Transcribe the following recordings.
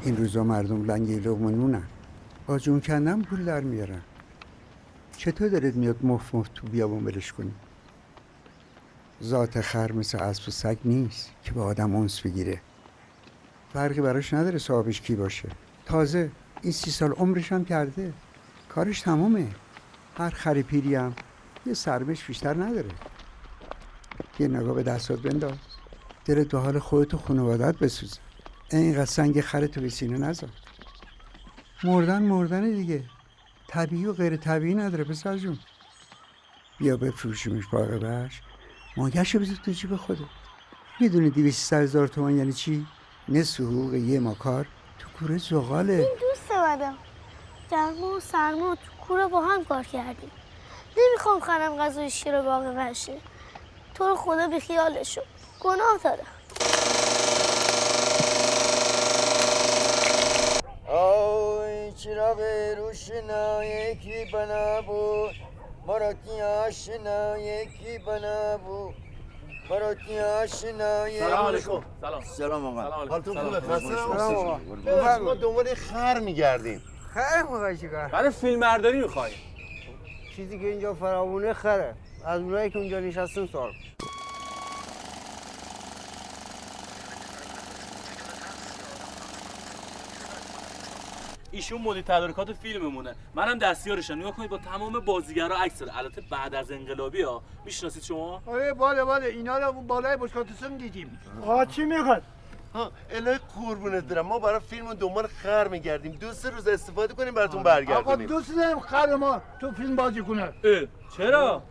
این روزا مردم لنگه لقمه نونن، با جون کندن پول در میارن. چطور دارید میاد مفت تو بیابون ولش کنی؟ ذات خر مثل اسب و سگ نیست که به آدم انس بگیره. فرقی براش نداره صاحبش کی باشه. تازه این 30 سال عمرش هم کرده، کارش تمامه. هر خری پیری هم یه سرمش بیشتر نداره. یه نگاه به دستات بنداز، دلت به حال خودت و خانوادت بسوزه. اینقدر سنگ خرتو به سینه نذار. مردن دیگه، طبیعی و غیر طبیعی نداره پسر جون. بیا بفروشیمش با عاقبش، ماگهشو بذار تو جیب خودت. میدونی 200,000 تومان یعنی چی؟ نصف حقوق یه ماکار تو کوره زغاله. این دوست منم. گرما و سرما تو کوره با هم کار کردیم. نمیخوام خرم غذای شیر باقی بشه. تو رو خدا بی خیالش شو. گناه داره. آی چراغ روشنا یکی بنا بود، مراتی آشنا یکی بنا بود، مراتی آشنا یکی. سلام علیکم. سلام آقا. حالتون خوبه؟ خسته سلام آقا. نباشید. ما دنبال خر میگردیم. خیلی موقعی چیکار؟ برای فیلم برداری میخوایی؟ چیزی که اینجا فراوونه خره. از اونایی که اونجا نشستن سوال. ایشون مدیر تدارکات فیلممونه، منم دستیارشم. نگاه کنید با تمام بازیگرا عکس داره. البته بعد از انقلابی ها. میشناسید شما؟ آره باله اینا رو بالای بشکاتسون دیدیم. آقا چی میخواد؟ ها الهی قربونت برم، ما برای فیلم دنبال خر میگردیم. 2-3 روز استفاده کنیم براتون برگردونیم. آقا دوست داریم خر ما تو فیلم بازی کنه. چرا؟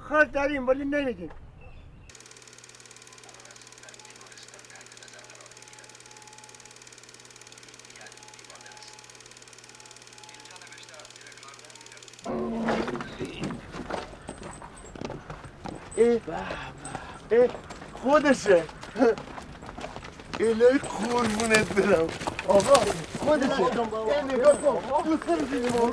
خر داریم ولی نمیدیم. اه خودشه. الهی قربونت برم. آقا خودشه. نگاه کن. دوست داری فیلم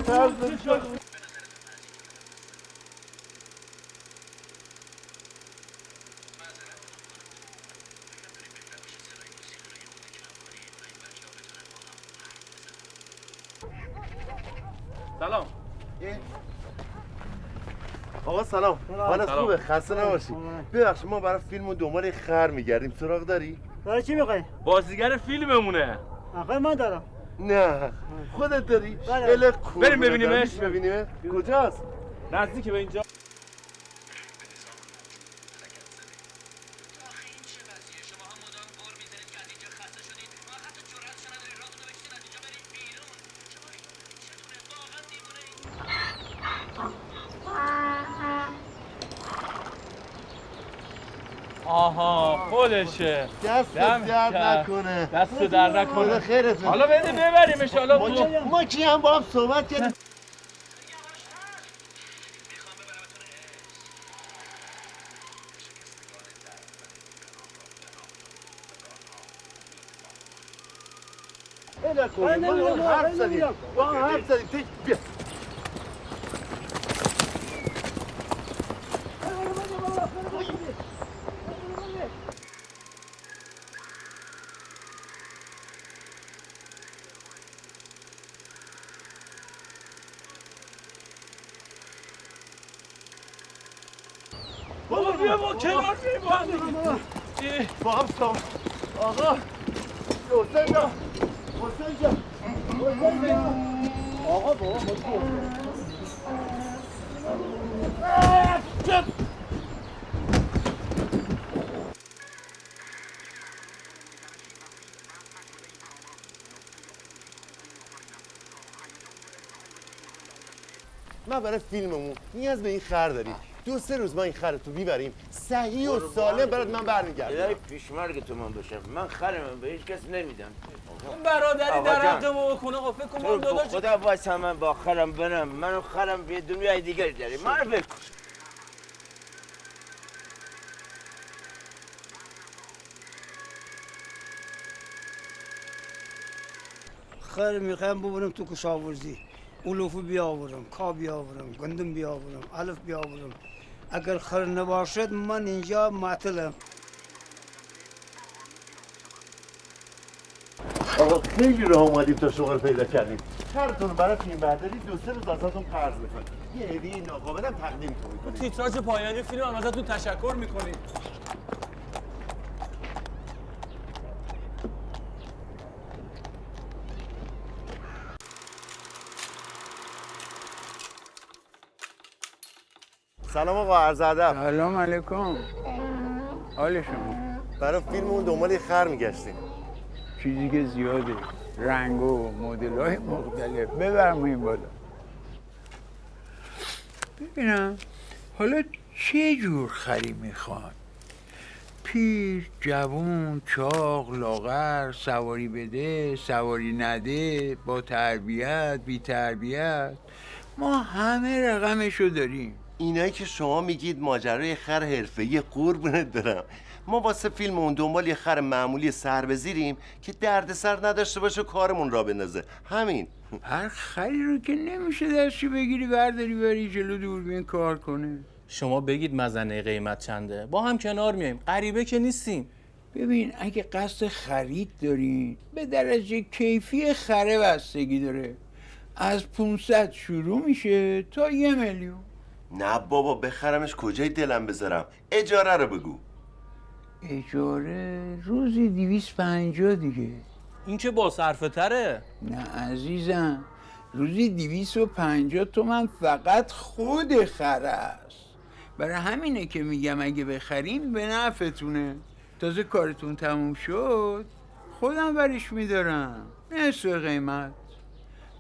سلام. آقا سلام. حالت خوبه؟ خسته نباشی. ببخشید ما برای فیلم دنبال خر میگردیم. سراغ داری؟ برای چی میخوای؟ بازیگر فیلممونه. آخه من دارم. نه. خودت داری؟ بله. بریم ببینیمش. ببینیمه؟ کجاست؟ نزدیک به اینجا. آها خودشه. دست درد نکنه. دست در نکنه. خیرت حالا بده ببریمش. حالا ما کی هم با هم صحبت کردیم. حرف زدیم. با هم حرف زدیم. بیا. بابا بیا با کنار با هم صحبت. آقا حسین جان. حسین جان. آقا بابا ما برای فیلممون نیاز به این خر داریم. 2-3 روز ما این خر تو بیبریم صحیح و سالم برات من برمیگردم. الهی پیشمرگ تو من باشم. من خرم به هیچ کس نمیدم. اون برادری در حق ما بکنه. آقا فکر کنم تو داداش خدا واسه من با خرم برم. منو خرم به دنیای دیگر داریم. من فکر کن. خر میخوایم ببرم تو کشاورزی. علوفو بیاورم، کا بیاورم، گندم بیاورم، الف بیاورم. اگر خر نباشد من اینجا معطلم. آقا خیلی راه اومدیم تا شما رو پیدا کردیم. خرتون برای فیلم برداری 2-3 روز ازتون قرض میکنم. یه هدیه ناقابلم تقدیم کنید. تیتراژ پایانی فیلم هم ازتون تشکر میکنیم. سلام آقا، عرض ادب. سلام علیکم. حال شما؟ برای فیلممون دنبال یه خر میگشتیم. چیزی که زیاده، رنگ و مدل‌های مختلف. ببرماییم بالا. ببینم حالا چه جور خری میخوان؟ پیر، جوون، چاق، لاغر، سواری بده، سواری نده، با تربیت، بی تربیت. ما همه رقمشو داریم. اینایی که شما میگید ماجرای خر حرفه‌ای قربونت برم. ما واسه فیلممون دنبال یه خر معمولی سربزیریم که دردسر نداشته باشه و کارمون را بندازه. همین. هر خری رو که نمیشه دستشو بگیری برداری بری جلو دوربین کار کنه. شما بگید مزنه قیمت چنده، با هم کنار میایم، غریبه که نیستیم. ببین اگه قصد خرید دارین به درجه کیفی خره بستگی داره. از 500 شروع میشه تا 1 میلیون. نه بابا، بخرمش کجای دلم بذارم؟ اجاره رو بگو. اجاره روزی 250 دیگه. این که با صرفه تره. نه عزیزم، روزی 250 تومن فقط خود خره است. برای همینه که میگم اگه بخریم به نفعتونه. تازه کارتون تموم شد خودم برش میدارم نصف قیمت.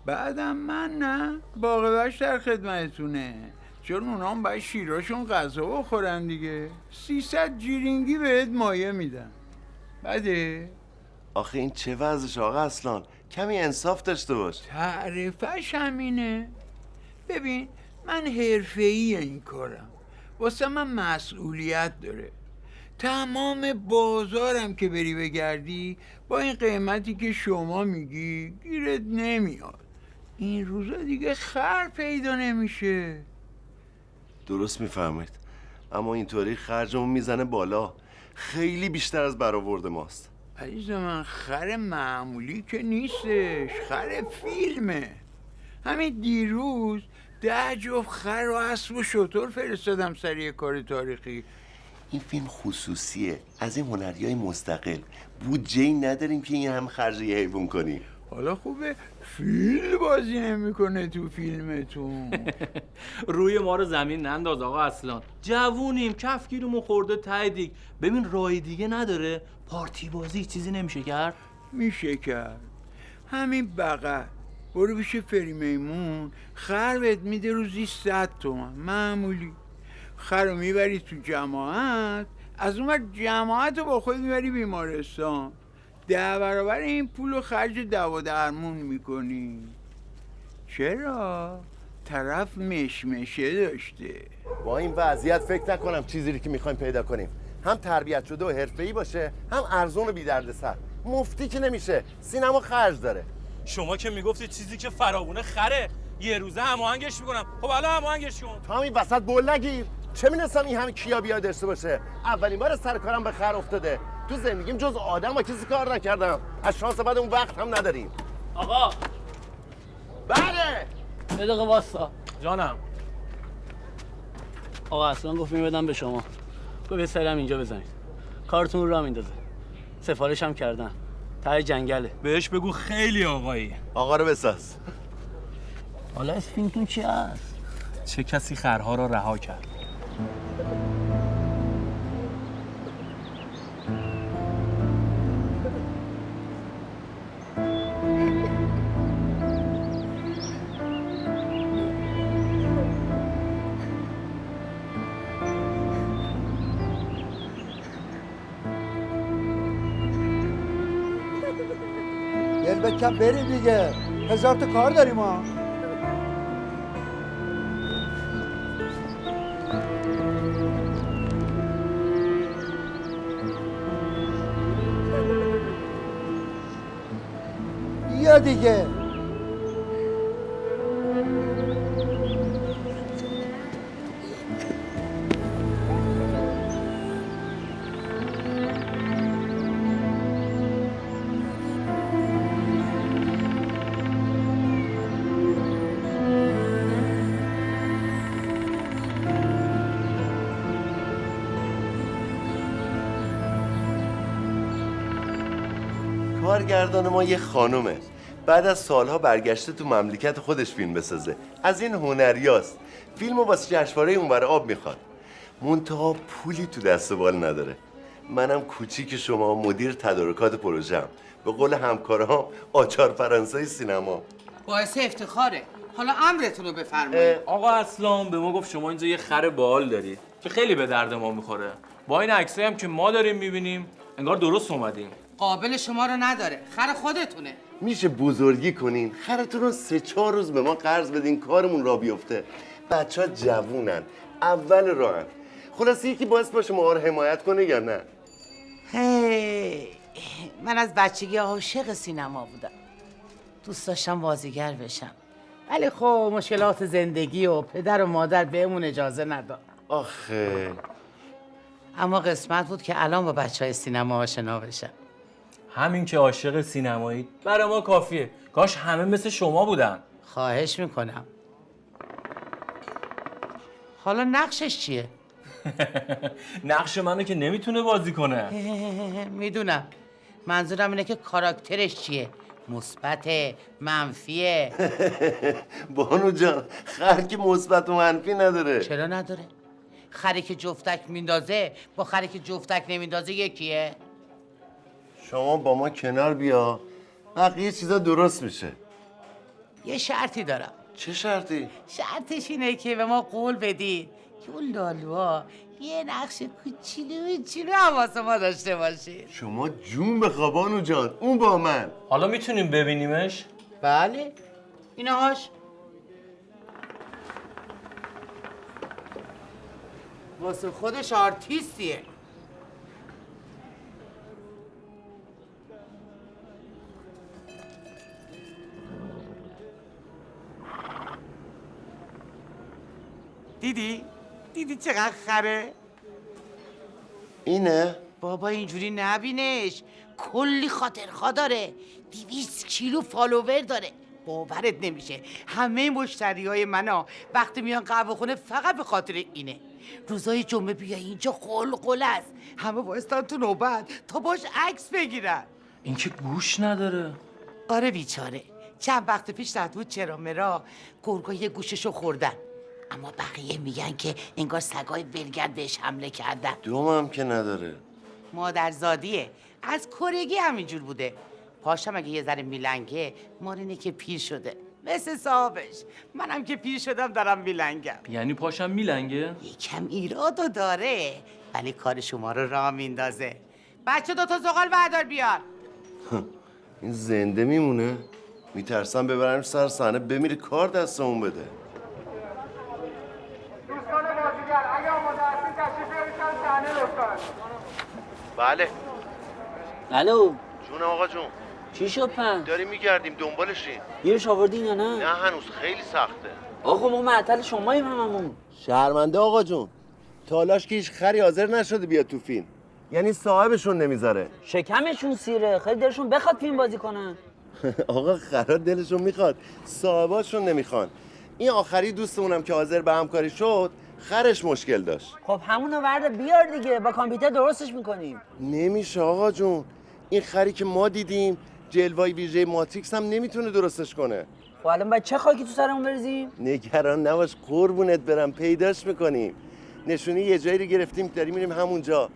بعدم من نه، باقیش در خدمتتونه، چون اونام باید شیراشون غذا بخورن دیگه. 300 جیرینگی بهت مایه میدن. بده؟ آخه این چه وضعش آقا اصلان؟ کمی انصاف داشته باش. تعریفش همینه. ببین من حرفه‌ای این کارم، واسه من مسئولیت داره. تمام بازارم که بری بگردی با این قیمتی که شما میگی گیرت نمیاد. این روزا دیگه خر پیدا نمیشه. درست میفرمایید، اما اینطوری خرجمون میزنه بالا. خیلی بیشتر از برآورد ماست. عزیز من خر معمولی که نیستش، خر فیلمه. همین دیروز 10 جفت خر و اسب و شتر فرستادم سر یه کار تاریخی. این فیلم خصوصیه، از این هنریای مستقل. بودجه‌ای نداریم که این هم خرج یه حیوان کنیم. حالا خوبه فیل بازی نمیکنه تو فیلمتون. روی ما رو زمین ننداز آقا اصلان. جوونیم، کفگیرمون خورده ته دیگ. ببین راه دیگه نداره. پارتی بازی چیزی نمیشه کرد. میشه کرد. همین بغل برو پیش فری میمون، خر بهت میده روزی 100 تومن معمولی. خر رو میبری تو جماعت، از اون وقت جماعت رو با خود میبری بیمارستان. 10 برابر این پول رو خرج دوا درمون میکنی. چرا؟ طرف مشمشه داشته. با این وضعیت فکر نکنم چیزی رو که میخوایم پیدا کنیم هم تربیت شده و حرفه‌ای باشه، هم ارزون و بی دردسر. مفتی که نمیشه، سینما خرج داره. شما که میگفتی چیزی که فراوونه خره، یه روزه هماهنگش میکنم. خب الان هماهنگش کن. تو همین وسط بول نگیر. چه می‌دونم این همه کیا بیا داشته باشه. اولین بار سر کارم به خر افتاده. تو زندگیم جز آدم با کسی کار نکردم. از شانس بعد اون وقت هم نداریم. آقا بله. یه دقیقه واسا. جانم. آقا اصلا گفت میبدم به شما. گفت یه سرم اینجا بزنید. کارتون را میندازه. سفارش هم کردن. ته جنگله. بهش بگو خیلی آقایی. آقا رو بساز. حالا از فیلمتون چی هست؟ چه کسی خرها را رها کرد؟ دل بکن بریم دیگه، 1000 تا کار داریم ما. بیا دیگه. کارگردان ما یه خانومه، بعد از سالها برگشته تو مملکت خودش فیلم بسازه. از این هنریاست. فیلمو واسه جشنواره اونور آب میخواد. منتها پولی تو دست و بال نداره. منم کوچیک شما مدیر تدارکات پروژه‌ام. به قول همکارام آچار فرانسه سینما. باعث افتخاره. حالا امرتون رو بفرمایید. آقا اسلام به ما گفت شما اینجا یه خر باحال داری که خیلی به درد ما میخوره. با این عکسایی هم که ما داریم میبینیم انگار درست اومدیم. قابل شما رو نداره. خر خودتونه. میشه بزرگی کنین؟ خرتون رو 3-4 روز به ما قرض بدین کارمون را بیفته. بچه‌ها جوونن، اول راهن. خلاصه یکی باعث باشه ما رو حمایت کنه یا نه؟ هی، من از بچگی عاشق سینما بودم. دوست داشتم بازیگر بشم. ولی خب مشکلات زندگی و پدر و مادر بهمون اجازه نداد. آخه اما قسمت بود که الان با بچهای سینما آشنا بشم. همین که عاشق سینمایی برای ما کافیه. کاش همه مثل شما بودن. خواهش میکنم. حالا نقشش چیه؟ نقش منو که نمیتونه بازی کنه. میدونم. منظورم اینه که کاراکترش چیه؟ مثبت، منفیه؟ بانو جان، خر که مثبت و منفی نداره. چرا نداره؟ خری که جفتک میندازه با خری که جفتک نمیندازه یکیه؟ شما با ما کنار بیا، بقیه چیزا درست میشه. یه شرطی دارم. چه شرطی؟ شرطش اینه که به ما قول بدید که اون لالوها یه نقش کوچولو حواس ما داشته باشید. شما جون بخوا بانو جان، اون با من. حالا میتونیم ببینیمش؟ بله. اینهاش واسه خودش آرتیستیه. دیدی چقدر خره؟ اینه؟ بابا اینجوری نبینش. کلی خاطرخواه داره. 200 کیلو فالوور داره. باورت نمیشه. همه مشتریای منا وقتی میان قهوه خونه فقط به خاطر اینه. روزای جمعه بیا اینجا قلقل است. همه بایستن تو نوبت تا باش عکس بگیرن. این که گوش نداره. آره بیچاره. چند وقت پیش رفت بود چرا مرا گرگا یه گوششو خوردن. اما بقیه میگن که انگار سگای ولگرد بهش حمله کردن. دومم که نداره. مادرزادیه. از کرگی همینجور بوده. پاشم اگه یه ذره میلنگه مارینه که پیر شده مثل صاحبش. منم که پیر شدم دارم میلنگم. یعنی پاشم میلنگه؟ یکم ایرادو داره ولی کار شما رو راه میندازه. بچه 2 تا زغال بردار بیار. این زنده میمونه؟ میترسم ببرمش سر صحنه بمیره کار دستمون بده. دوستان بازیگر اگه آماده هستید تشریف بیارید صحنه لطفاً. بله. الو جون آقا جون. چی شد پس؟ داریم میگردیم دنبالشیم. گیرش آوردین یا نه؟ نه هنوز خیلی سخته. آقا ما معطل شماییم هممون. شرمنده آقا جون. تالاش که هیچ خری حاضر نشده بیاد تو فیلم. یعنی صاحبشون نمیذاره. شکمشون سیره، خیلی دلشون بخواد فیلم بازی کنن. آقا خرا دلشون میخواد، صاحباشون نمیخوان. این آخری دوستمونم که حاضر به همکاری شد خرش مشکل داشت. خب همونو ورده بیار دیگه، با کامپیوتر درستش میکنیم. نمیشه آقا جون. این خری که ما دیدیم جلوای ویژه ماتریکس هم نمیتونه درستش کنه. خب الان باید چه خاکی تو سرمون بریزیم؟ نگران نباش قربونت برم، پیداش میکنیم. نشونی یه جایی رو گرفتیم داریم میریم همونجا.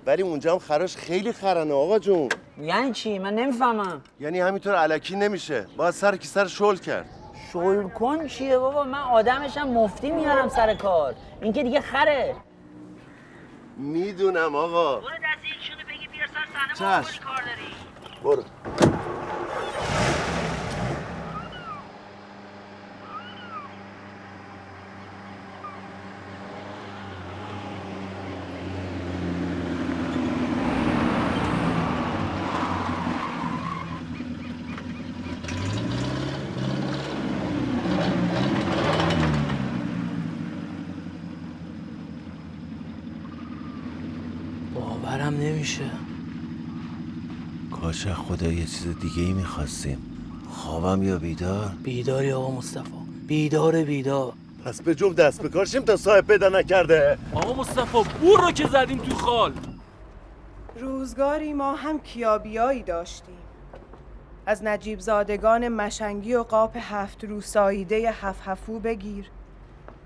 ولی اونجا هم خراش خیلی خرنه آقا جون. یعنی چی؟ من نمیفهمم. یعنی همینطور الکی نمیشه، باید سر کی سر شل کرد. شل کن چیه بابا؟ من آدمشم مفتی میارم سر کار. این که دیگه خره. میدونم آقا. برو دست یکشونو بگی بیار سر صحنه، ما کلی کار داری. برو. باورم نمیشه. کاش خدا یه چیز دیگه ای میخواستیم. خوابم یا بیدار؟ بیداری آقا مصطفی، بیدار. پس به جفت دست به کار شیم تا صاحب پیدا نکرده. آقا مصطفی بور رو که زدیم تو خال. روزگاری ما هم کیابیایی داشتیم. از نجیب زادگان مشنگی و قاپ 7 روساییده هفهفو بگیر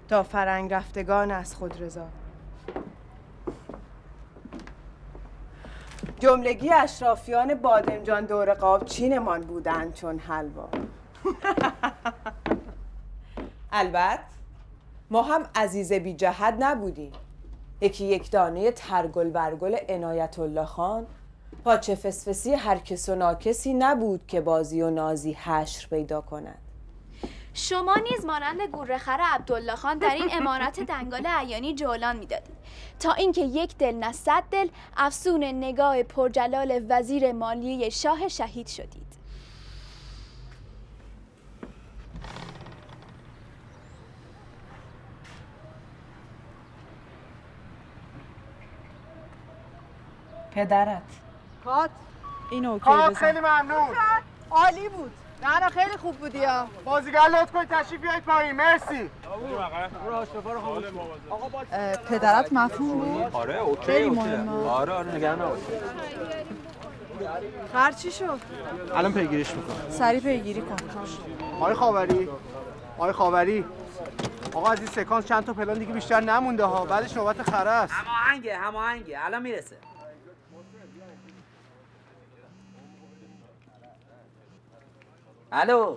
تا فرنگ رفتگان از خود رضا. جملگی اشرافیان بادمجان دور قابچینمان بودند چون حلوا. البته ما هم عزیز بی جهت نبودیم. یکی یک دانه ترگل برگل عنایت الله خان، پاچه فسفسی هر کس و ناکسی نبود که بازی و نازی حشر پیدا کند. شما نیز مانند گورخر عبدالله خان در این امارت دنگال عیانی جولان میدادید تا اینکه یک دل نه 100 دل افسون نگاه پرجلال وزیر مالیه شاه شهید شدید. پدرت کات این اوکی کات بزن. خیلی ممنون. عالی بود. نه خیلی خوب بودی ها. بازیگر لطف کنید تشریف بیایید پایین. مرسی. پدرت مفهوم بود؟ آره اوکی. خیلی مهمه. آره نگران نباش. خرج چی شد؟ الان پیگیریش میکنم. سریع پیگیری کن. آقای خاوری. آقا از این سکانس چند تا پلان دیگه بیشتر نمونده ها. بعدش نوبت خره است. هماهنگه الان میرسه. الو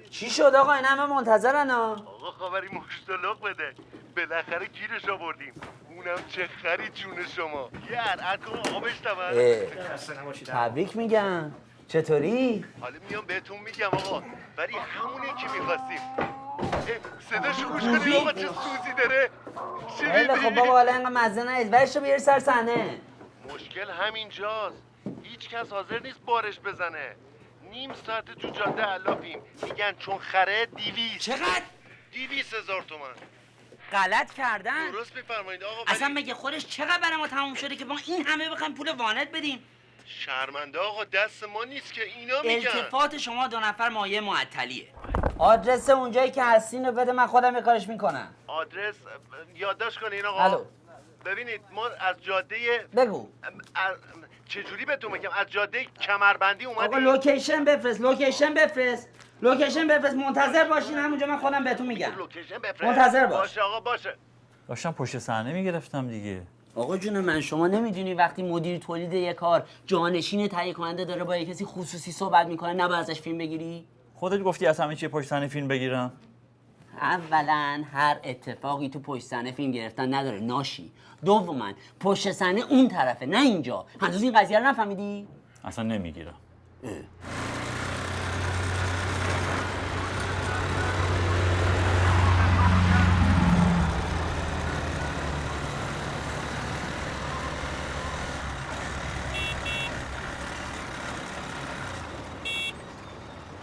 چی شد آقا؟ این همه منتظرن ها. آقا خبری مشتلق بده، بالاخره گیرش آوردیم. اونم چه خری جون شما. یه عرق آبش تمام. تبریک میگم. چطوری؟ حالا میام بهتون میگم آقا، ولی همونه که میخواستیم. صداشو گوش کنید آقا چه سوزی داره. خیلی خب بابا حالا اینقدر مزه نهید، ورشو بیاری سر صحنه. مشکل همینجاست، هیچ کس حاضر نیست بارش بزنه. نیم ساعت تو جاده علافیم، میگن چون خره 200. چقدر؟ 200,000 تومان. غلط کردن. درست میفرمایید آقا. اصلا مگه خودش چقدر برای ما تموم شده که ما این همه بخوایم پول وانت بدیم؟ شرمنده آقا، دست ما نیست که اینا میگن. التفات شما دو نفر مایه معطلیه. آدرس اونجایی که هستین رو بده، من خودم یه کارش میکنم. آدرس یادداشت کنین آقا. الو. ببینید ما از جاده بگو. چجوری بهتون بگم؟ از جاده کمربندی اومدیم. آقا لوکیشن بفرست منتظر باشین، همونجا من خودم بهتون میگم. لوکیشن بفرست. منتظر باش. باشه آقا باشه. داشتم پشت صحنه میگرفتم دیگه. آقا جون من، شما نمیدونی وقتی مدیر تولید یک کار جانشین تهیه کننده داره با کسی خصوصی صحبت میکنه نباید ازش فیلم بگیری؟ خودت گفتی از همه چی پشت صحنه فیلم بگیرم. اولا هر اتفاقی تو پشت صحنه فیلم گرفتن نداره ناشی. دوما پشت صحنه اون طرفه نه اینجا. هنوز این قضیه رو نفهمیدی؟ اصلا نمیگیرم.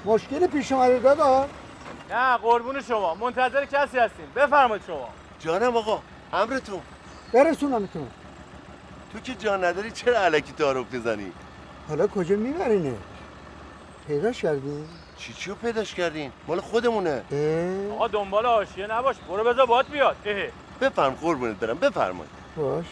مشکلی پیش اومده دادا؟ نه قربون شما، منتظر کسی هستیم. بفرمایید شما. جانم آقا، امرتون. برسونمتون. تو که جان نداری چرا الکی تعارف میزنی؟ حالا کجا میبرینه؟ پیداش کردین؟ چیو پیداش کردین؟ مال خودمونه. آقا دنبال حاشیه نباش، برو بذار باد بیاد. بفرم قربونت برم، بفرمایید. باشه.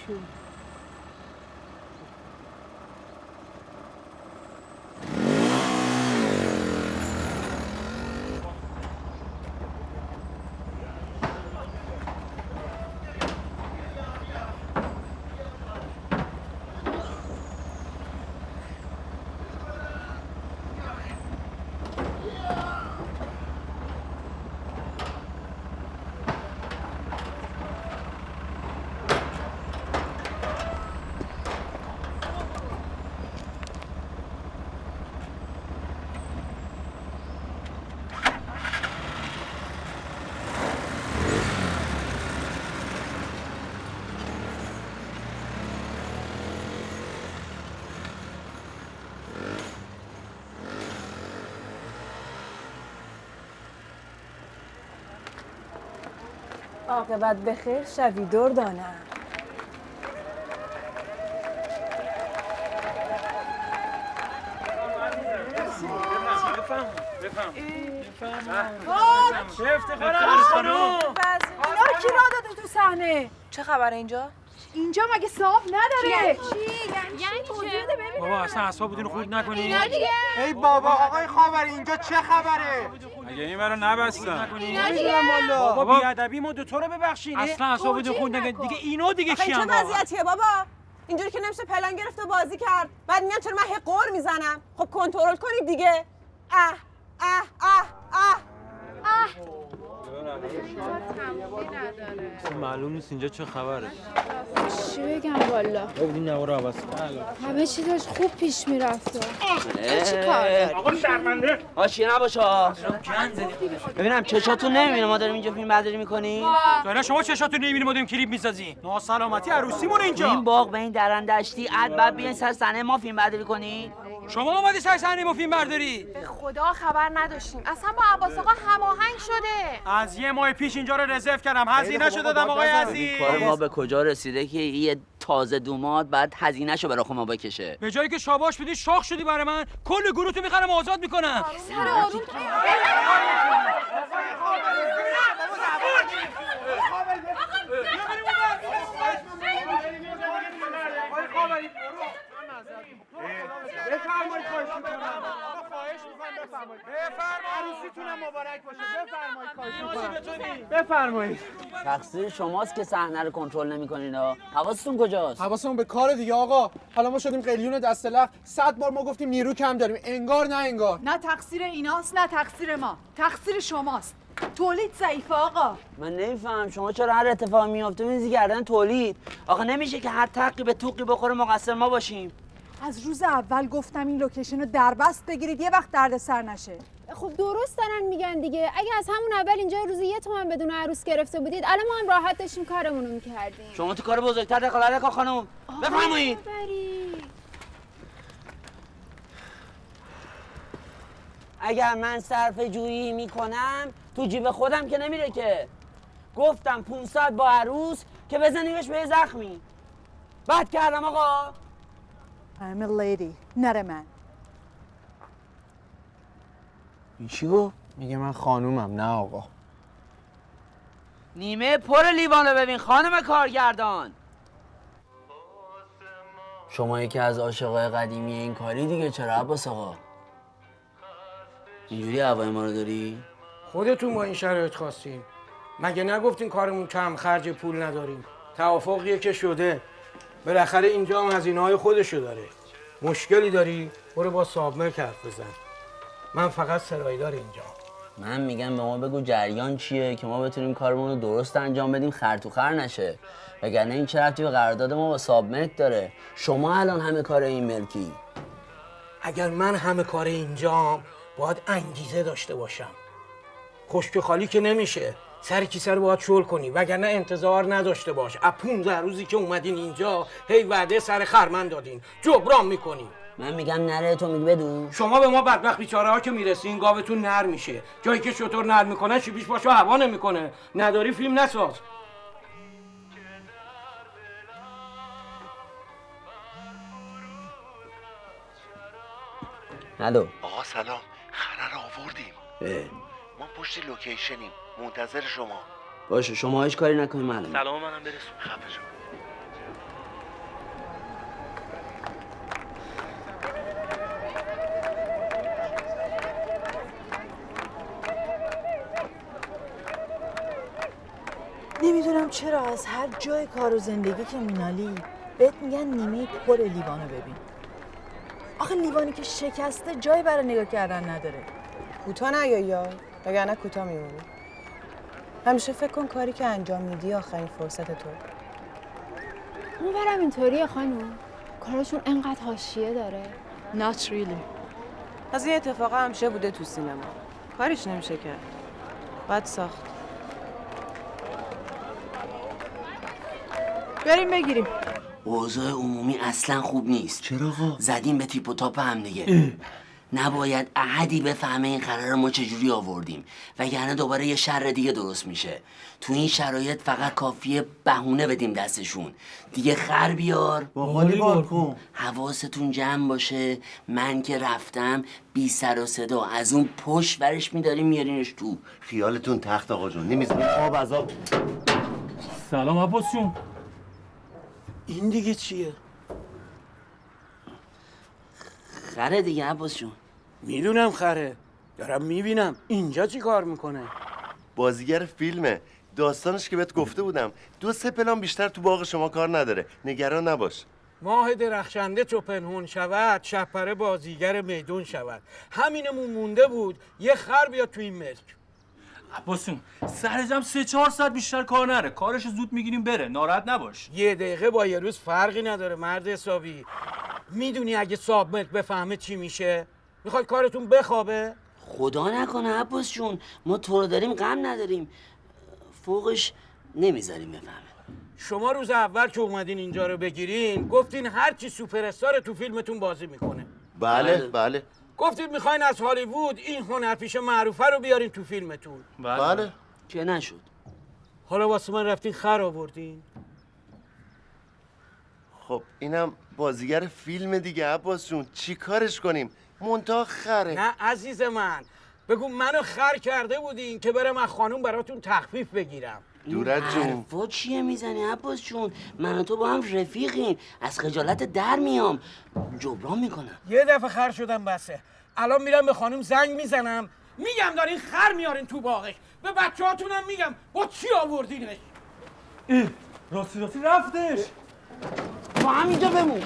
عاقبت بخیر شوی دردانم. چه افتخاری خانم. اونا کی را داده تو صحنه؟ چه خبره اینجا؟ اینجا مگه صاحب نداره؟ یعنی چه؟ بابا اصلا اعصابتون خورد نکنی. اینا دیگه. ای بابا آقای خاوری اینجا چه خبره؟ اگه این مرا نبستن. اینا دیگه. بابا بیادبی ما دوتا رو ببخشین. اصلا اعصابتون خورد نکنی. دیگه اینو دیگه آخه کیان چه وضعیتیه بابا؟ اینجوری که نمیشه پلن گرفت و بازی کرد. بعد میگن چرا من قور میزنم؟ خب کنترل کنید دیگه. اه اه اه اه معلوم نیست اینجا چه خبره. چی بگم والا؟ ببین نوارو عوض کن. همه چی داشت خوب پیش میرفت. چی کار؟ آقا شرمنده. آشیه نباشه. ببینم چشاتون نمیبینه ما داریم اینجا فیلم برداری میکنیم؟ داره شما چشاتون نمیبینه ما داریم کلیپ میسازیم. ناسلامتی عروسیمون اینجا. این باغ به این درندشتی عد بعد بیاین سر صحنه ما فیلم برداری کنی؟ شما اومدی سر صحنه ما فیلم برداری؟ به خدا خبر نداشتیم. اصلا با عباس آقا هماهنگ شده. از یه ماه پیش اینجا رو رزرو کردم. هزینه‌شو دادم آقای عزیز. کار ما به کجا رسیده که یه تازه دوماد بعد هزینه‌شو برای ما بکشه؟ به جایی که شاباش بدی شاخ شدی برای من، کل گروهتو میخرم آزاد میکنم. سر آروم بفرمایید خواهش میکنم. خواهش میکنم بفرمایید. عروسیتونم مبارک باشه. بفرمایید خواهش میکنم. بفرمایید. تقصیر شماست که صحنه رو کنترل نمی‌کنین ها. حواستون کجاست؟ حواسمون به کار دیگه آقا. حالا ما شدیم قلیون دست لخ. 100 بار ما گفتیم نیرو کم داریم. انگار نه انگار. نه تقصیر ایناست نه تقصیر ما، تقصیر شماست. تولید ضعیفه آقا. من نمیفهم شما چرا هر اتفاقی میفته میزی گردن تولید؟ آخه نمیشه که هر تقی به توقی بخوره مقصر ما باشیم. از روز اول گفتم این لوکیشن رو دربست بگیرید یه وقت دردسر نشه. خب درست دارن میگن دیگه. اگه از همون اول اینجا روزی 1 تومن بدون عروس گرفته بودید الان ما هم راحت داشتیم کارمون رو میکردیم. شما تو کار بزرگتر دخالت نکن خانم. بفرمایید. اگر من صرف جویی میکنم تو جیب خودم که نمیره که. گفتم 500 با عروس که بزنیمش به زخمی. بد کردم آقا. I'm a lady, not a man. این چی گفت؟ میگه من خانومم نه آقا. نیمه پر لیوان رو ببین خانم کارگردان. شما یکی از عاشقای قدیمی این کاری دیگه چرا عباس آقا؟ اینجوری هوای ما رو داری؟ خودتون با این شرایط خواستین. مگه نگفتین کارمون کم خرج پول نداریم؟ توافقیه که شده. بالاخره اینجا هم هزینه‌های خودشو داره. مشکلی داری؟ برو با صابمرک حرف بزن. من فقط سرایدار اینجا. من میگم به ما بگو جریان چیه که ما بتونیم کارمون رو درست انجام بدیم خر تو خر نشه. وگرنه این چه ربطی به قرارداد ما با صابمرک داره؟ شما الان همه کار این ملکی. اگر من همه کار اینجام باید انگیزه داشته باشم. خشک خالی که نمیشه. سر کیسه رو باید شل کنی وگرنه انتظار نداشته باش. از 15 روزی که اومدین اینجا هی وعده سر خرمن دادین. جبران میکنی. من میگم نره تو میگی بدون. شما به ما بدبخت بیچاره ها که میرسین گاوتون نر میشه. جایی که شطور نر میکنه شیبیش باشو هوا نمیکنه. نداری فیلم نساز. الو. آقا سلام. خره رو آوردیم. ما پشت لوکیشنیم. منتظر شما. باشه شما هیچ کاری نکنید معلومه. سلام منم برسون. خفه شو. نمیدونم چرا از هر جای کار و زندگی که مینالی بهت میگن نیمه پر لیوانو ببین. آخه لیوانی که شکسته جای برای نگاه کردن نداره. کوتاه نیا یا وگرنه کوتاه میمونی. همیشه فکر کن کاری که انجام میدی آخرین فرصت تو. اونورم اینطوریه خانم. کارشون انقدر حاشیه داره. Not really. از این اتفاق همیشه بوده تو سینما. کاریش نمیشه کرد. باید ساخت. بریم بگیریم. اوضاع عمومی اصلا خوب نیست. چرا آقا؟ زدیم به تیپ و تاپ هم دیگه. نباید احدی بفهمه این قرار ما چجوری آوردیم وگرنه دوباره یه شر دیگه درست میشه. تو این شرایط فقط کافیه بهونه بدیم دستشون. دیگه خر بیار باقالی بار کن. حواستون جمع باشه. من که رفتم بی سر و صدا از اون پشت ورش میداریم میارینش تو. خیالتون تخت آقا جون. نمیذاریم آب از آب. سلام عباس جون. این دیگه چیه؟ خره دیگه عباس جون. میدونم خره، دارم میبینم. اینجا چی کار میکنه؟ بازیگر فیلمه. داستانش که بهت گفته بودم 2-3 پلان بیشتر تو باغ شما کار نداره، نگران نباش. ماه درخشنده چو پنهون شود، شپره بازیگر میدون شود. همینمون مونده بود یه خر بیاد تو این ملک. عباسون سر جمع 3-4 ساعت بیشتر کار نره، کارش زود میگیریم بره، ناراحت نباش. یه دقیقه با یه روز فرقی نداره مرد حسابی. میدونی اگه صاحب ملک بفهمه چی میشه؟ میخواد کارتون بخوابه؟ خدا نکنه عباس جون، ما تو رو داریم غم نداریم، فوقش نمیذاریم بفهمه. شما روز اول که اومدین اینجا رو بگیرین گفتین هر چی سوپر استار تو فیلمتون بازی میکنه. بله. گفتید میخواین از هالیوود این هنرپیش معروفه رو بیارین تو فیلمتون. بله. که نشد. حالا واسه من رفتین خر آوردین. خب اینم بازیگر فیلم دیگه عباس جون، چی کارش کنیم؟ منتها خره. نه عزیز من، بگو منو خر کرده بودین که برم از خانوم براتون تخفیف بگیرم. دورت جون. حرفا چیه میزنی عباس جون؟ من و تو با هم رفیقیم، از خجالت در میام، جبران میکنم. یه دفعه خر شدم بسه. الان میرم به خانوم زنگ میزنم میگم دارین خر میارین تو باغش. به بچه‌هاتونم میگم با چی آوردینش. راستی رفتش. با هم اینجا بمون.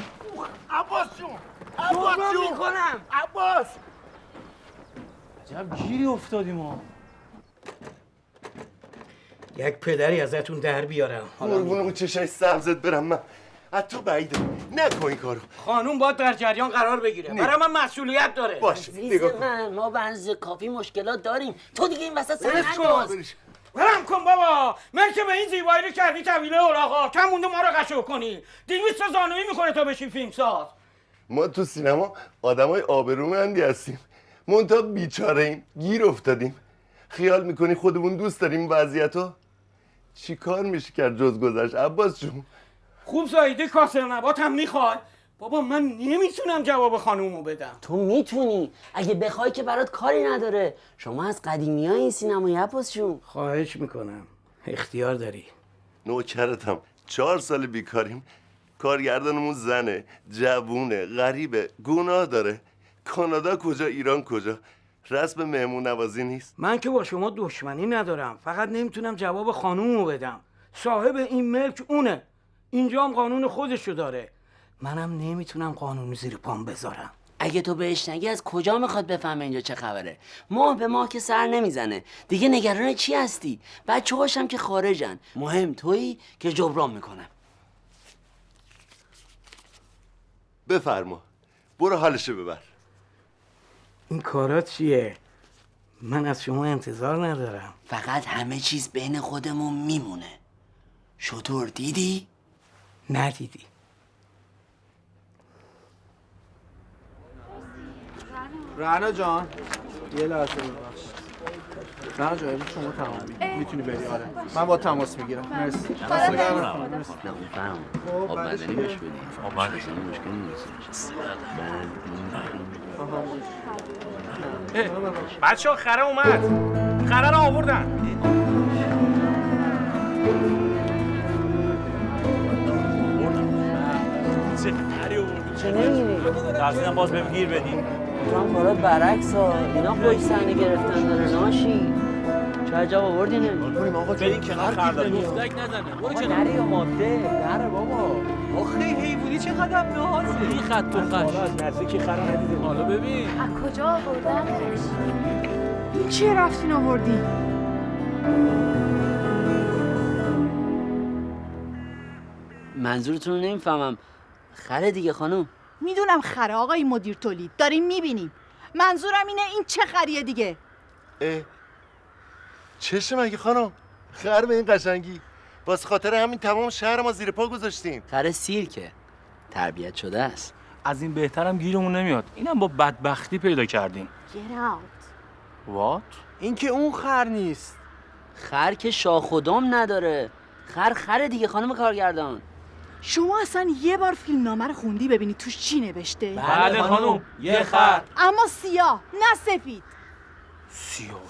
عباس جون، عباس جون میکنم. عباس عجب گیری افتادیم ما. یک پدری ازتون در بیارم. قربون اون چشای سبزت برم من. از تو بعیده، نکن این کارو. خانوم باید در جریان قرار بگیره. برای من مسئولیت داره. باشه نگاه کن. ما به اندازه کافی مشکلات داریم، تو دیگه این وسط سر ننداز. برم کن بابا. من که به این زیبایی رو کردی طویله اولاغا، کم مونده ما رو قشو کنی. 200 تا زانویی میکنه تا بشی فیلمساز. ما تو سینما آدمای آبرومندی هستیم، منتها بیچاره ایم، گیر افتادیم. خیال میکنی خودمون دوست داریم وضعیتو؟ چی کار میشه کرد جز گذشت عباس جون؟ خوب زایده کاسر نبات هم میخواد. بابا من نمیتونم جواب خانومو بدم. تو میتونی، اگه بخوای که برات کاری نداره. شما از قدیمیای این سینمای عباس جون. خواهش میکنم، اختیار داری. نوکرتم. 4 سال بیکاریم. کارگردانمون زنه، جوونه، غریبه، گناه داره. کانادا کجا، ایران کجا؟ رسم مهمون نوازی نیست. من که با شما دشمنی ندارم، فقط نمیتونم جواب خانومو بدم. صاحب این ملک اونه، اینجا هم قانون خودشو داره. منم نمیتونم قانون زیر پام بذارم. اگه تو بهش نگی از کجا میخواد بفهمه اینجا چه خبره؟ ماه به ماه که سر نمیزنه. دیگه نگران چی هستی؟ بچه هاشم که خارجن، مهم تویی که جبران میکنم. بفرما، برو حالشو ببر. این کارات چیه؟ من از شما انتظار ندارم. فقط همه چیز بین خودمون میمونه. شطور دیدی؟ ندیدی. رعنا جان یه لحظه ببخش. رعنا جان شما تمام میتونی بری. آره من با تماس میگیرم. مرسی. نه اون آب مدنی بهش بدی. آب مدنی مشکلی نیست. بچه‌ها خره اومد. خره رو آوردن. چه خری آوردی؟ چه نمی‌بینی؟ ترسیدم باز بهم گیر بدیم. تو هم کارات برعکس ها. اینا پشت صحنه گرفتن داره ناشی. چه عجب آوردی نمی‌کنیم. بریم آقا بریم کنار خر داریم. مفتک نزنه. برو کنار. نره یا ماده؟ نره بابا. آخه حیوونی چه قدم نازه. این خط و خش. از نزدیکی خر ندیدیم. حالا ببین. از کجا آوردنش؟ این چیه رفتین آوردی؟ منظورتون رو نمیفهمم. خره دیگه خانم. میدونم خره آقای مدیر تولید، داریم میبینیم. منظورم اینه این چه خریه دیگه؟ چشه مگه خانم؟ خر به این قشنگی؟ واسه خاطر همین تمام شهر ما زیر پا گذاشتیم. خره سیرکه، تربیت شده است. از این بهترم گیرمون نمیاد. اینم با بدبختی پیدا کردیم. Get out. وات؟ این که اون خر نیست. خر که شاخ و دم نداره. خر دیگه خانم کارگردان. شما اصلا یه بار فیلم نامه رو خوندی ببینی توش چی نوشته؟ بله خانم، یه خر. اما سیاه نه سفید. سیاه.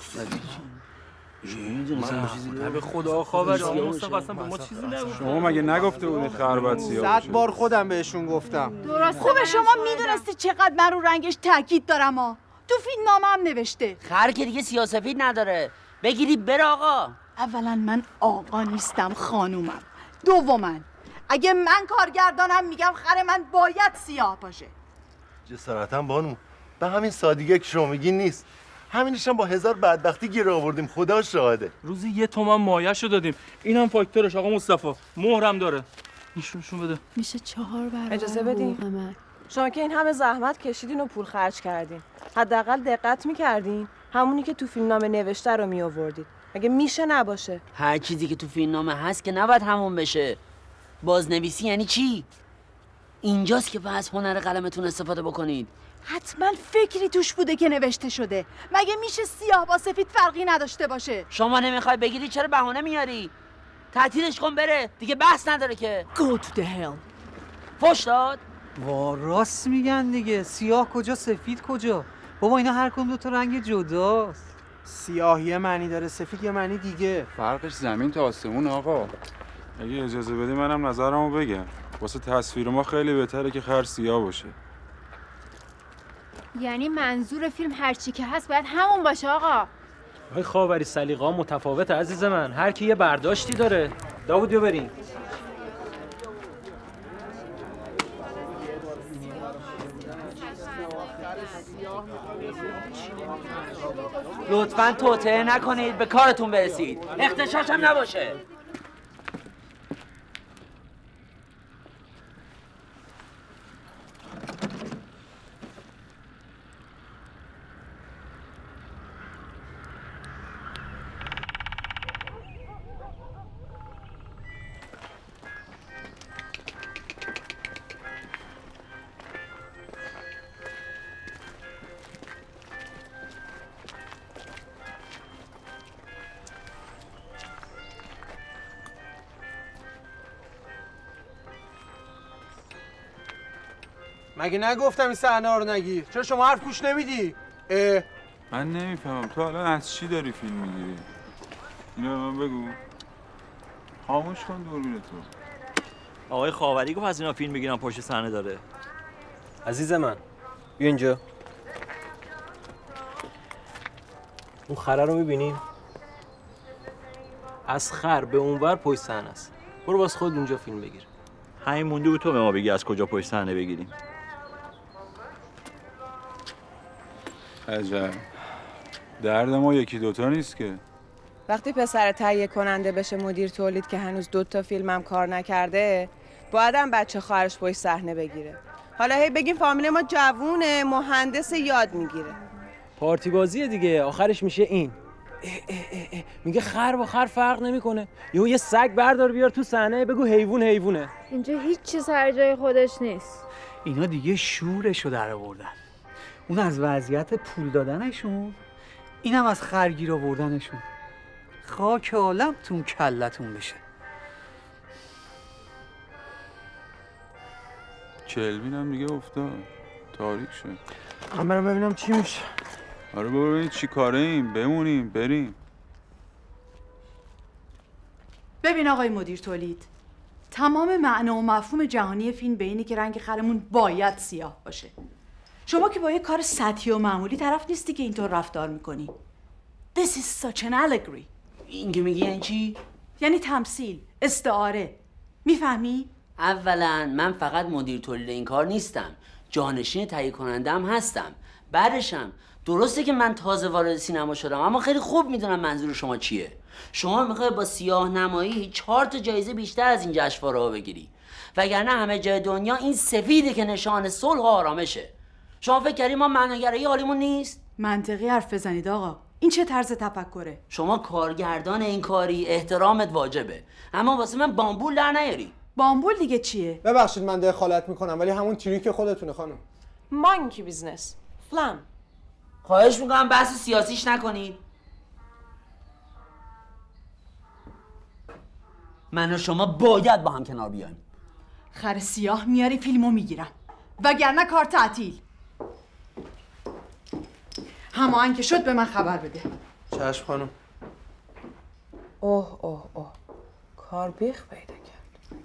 به خدا خاور آقا مصطفی اصلا به ما چیزی نگفت. شما مگه نگفته بودید خر باید سیاه 100 بار خودم بهشون گفتم. خوبه شما میدونستی چقدر من رو رنگش تاکید دارم ها. تو فیلم نامه هم نوشته. خر که دیگه سیاه‌سفید نداره. بگیری بره آقا. اولا من آقا نیستم خانومم. دوما اگه من کارگردانم میگم خر من باید سیاه باشه. جسارتا بانو، به همین سادگی که شما میگین نیست. همینش هم با 1000 بدبختی گیر آوردیم، خدا شاهده. روزی 1 تومن مایه‌شو دادیم. اینم فاکتورش آقا مصطفی. مهرم داره. نشون بده. میشه 4 برابر. اجازه بدین. شما که این همه زحمت کشیدین و پول خرج کردین، حداقل دقت میکردین همونی که تو فیلمنامه نوشته رو میآوردید. مگه میشه نباشه؟ هر چیزی که تو فیلمنامه هست که نباید همون بشه. بازنویسی یعنی چی؟ اینجاست که از هنر قلمتون استفاده بکنید. حتما فکری توش بوده که نوشته شده. مگه میشه سیاه با سفید فرقی نداشته باشه؟ شما نمیخوای بگیری چرا بهانه میاری؟ تعطیلش کن بره دیگه، بحث نداره که. Go to the hell. فوش داد؟ وا راست میگن دیگه، سیاه کجا سفید کجا؟ بابا اینا هر کدوم 2 تا رنگ جداست. سیاه یه معنی داره، سفید یه معنی دیگه. فرقش زمین تا آسمون آقا. اگه اجازه بدی منم نظرمو بگم. واسه تصویر ما خیلی بهتره که خر سیاه باشه. یعنی منظور فیلم هرچی که هست باید همون باشه آقا. آقای خاوری سلیقه‌ها متفاوته عزیز من، هر کی یه برداشتی داره. داوود بیا بریم. لطفاً توطئه نکنید، به کارتون برسید. اختشاش هم نباشه. مگه نگفتم این صحنه رو نگیر؟ چرا شما حرف گوش نمیدی؟ من نمیفهمم تو الان از چی داری فیلم میگیری؟ اینو به من بگو. خاموش کن دوربین تو. آقای خاوری گفت از اینا فیلم میگیرن پشت صحنه داره. عزیز من بیا اینجا. اون خره رو میبینی؟ از خر به اونور پشت صحنه است. برو واسه خود اونجا فیلم بگیر. همین مونده بود تو به ما بگی از کجا پشت صحنه بگیریم. عجب. درد ما 1-2 تا نیست که. وقتی پسر تهیه کننده بشه مدیر تولید که هنوز 2 تا فیلمم کار نکرده، باید هم بچه خواهرش پشت صحنه بگیره. حالا هی بگیم فامیل ما جوونه، مهندس یاد میگیره. پارتی بازیه دیگه، آخرش میشه این. میگه خر با خر فرق نمیکنه. یه سگ بردار بیار تو صحنه بگو حیوان حیوونه. اینجا هیچ چیز هر جای خودش نیست. اینا دیگه شورشو در آوردن. اون از وضعیت پول دادنشون، اینم از خرگیر آوردنشون. خاک عالمتون کلتون بشه. کلوین هم دیگه افتاد. تاریک شد. من برم ببینم چی میشه. آره ببینید چی کاره ایم، بمونیم بریم. ببین آقای مدیر تولید، تمام معنا و مفهوم جهانی فیلم به اینه که رنگ خرمون باید سیاه باشه. شما که با یه کار سطحی و معمولی طرف نیستی که اینطور رفتار میکنی. This is such an allegory. این که میگی یعنی چی؟ یعنی تمثیل، استعاره. میفهمی؟ اولا من فقط مدیر تولید این کار نیستم، جانشین تهیه کننده‌ام هستم. بعدشم درسته که من تازه وارد سینما شدم، اما خیلی خوب میدونم منظور شما چیه. شما میخوای با سیاه نمایی 4 تا جایزه بیشتر از این جشنواره‌ها بگیری، وگرنه همه جای دنیا این سفیده که نشان صلح و آرامشه. شما فکر کردی ما معناگرایی حالیمون نیست؟ منطقی حرف بزنید آقا. این چه طرز تفکره؟ شما کارگردان این کاری، احترامت واجبه، اما واسه من بامبول در نیاری. بامبول دیگه چیه؟ ببخشید من دخالت میکنم ولی همون تریک خودتونه خانم. مانکی بیزنس. فلم. خواهش میکنم بحث سیاسیش نکنید. من و شما باید با هم کنار بیایم. خر سیاه میاری فیلمو میگیرم، وگرنه کار تعطیل. هماهنگ که شد به من خبر بده. چشم خانم. اوه اوه اوه، کار بیخ پیدا کرد.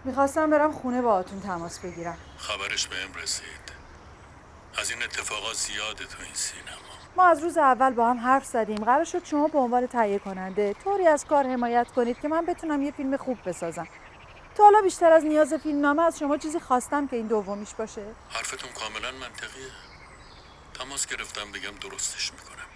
میخواستم برم خونه باهاتون تماس بگیرم. خبرش بهم رسید. از این اتفاقات زیاده تو این سینما. ما از روز اول با هم حرف زدیم. قرار شد شما به عنوان تهیه کننده طوری از کار حمایت کنید که من بتونم یه فیلم خوب بسازم. تا حالا بیشتر از نیاز فیلمنامه از شما چیزی خواستم که این دومیش باشه؟ حرفتون کاملا منطقیه. تماس گرفتم بگم درستش میکنم.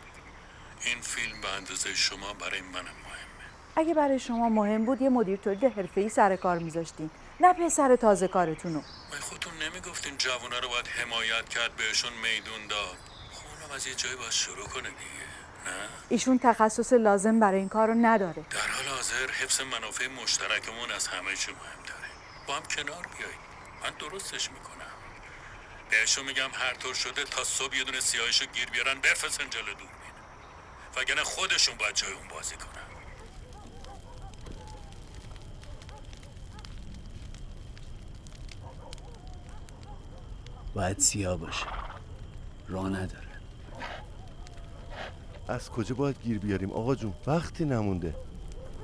این فیلم به اندازه شما برای منم مهمه. اگه برای شما مهم بود یه مدیر تولید حرفه‌ای سر کار میذاشتین، نه پسر تازه کارتونو. من خودتون نمیگفتین جوونا رو باید حمایت کرد، بهشون میدون داد. خونم از یه جایی باید شروع کنه دیگه، نه؟ ایشون تخصص لازم برای این کارو نداره. در حال حاضر حفظ منافع مشترکمون از همه چی مهم‌تره. با هم کنار بیایید. من درستش میکنم. بهشون میگم هر طور شده تا صبح یه دونه سیاهشو گیر بیارن بفرستن جلو دوربین. وگرنه خودشون باید جای اون بازی کنن. باید سیاه باشه. راه نداره. از کجا باید گیر بیاریم آقا جون؟ وقتی نمونده.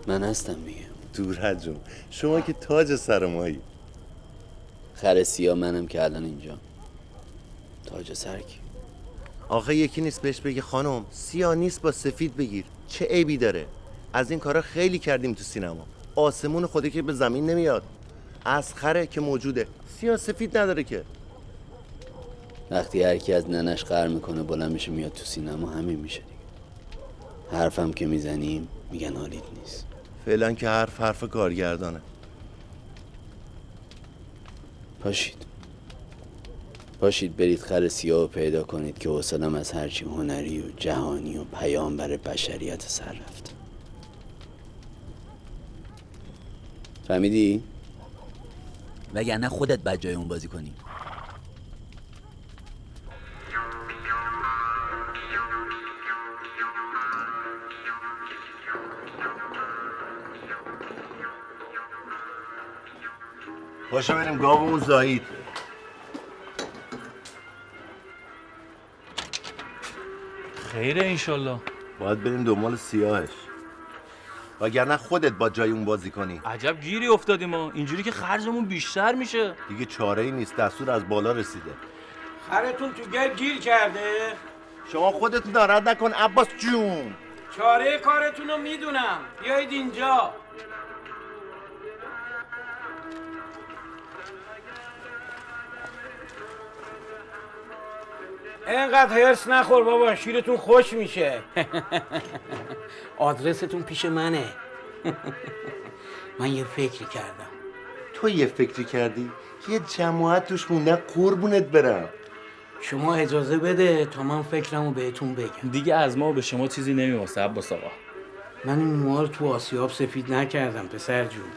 من هستم میگم. دور جون، شما که تاج سر مایی. خر سیاه منم که الان اینجا. تاج سر کی؟ آخه یکی نیست بهش بگی خانم سیاه نیست با سفید بگیر، چه عیبی داره؟ از این کارا خیلی کردیم تو سینما. آسمون خودی که به زمین نمیاد. از خره که موجوده، سیاه سفید نداره که. وقتی هر کی از ننش قهر میکنه بلند میشه میاد تو سینما، همین میشه دیگه. حرفم که میزنیم میگن حالیت نیست. فعلا که حرف کارگردانه. پاشید برید خر سیاه رو پیدا کنید که حوصله‌ام از هرچی هنری و جهانی و پیامبر بشریت سر رفت. فهمیدی؟ وگرنه خودت باید جای اون بازی کنی. پاشو بریم گاومون زایید. خیره انشالله. باید بریم دنبال سیاهش، وگرنه خودت با جای اون بازی کنی. عجب گیری افتادیم ما، اینجوری که خرجمون بیشتر میشه. دیگه چاره ای نیست، دستور از بالا رسیده. خرتون تو گل گیر کرده؟ شما خودتون ناراحت نکن عباس جون. چاره کارتون رو میدونم، بیایید اینجا. اینقدر هرس نخور بابا، شیرتون خوش میشه. آدرستون پیش منه. من یه فکری کردم. تو یه فکری کردی؟ یه جماعت توش مونده، قربونت برم. شما اجازه بده تا من فکرمو بهتون بگم. دیگه از ما به شما چیزی نمیواسه عباس آقا. من این موها تو آسیاب سفید نکردم پسر جون.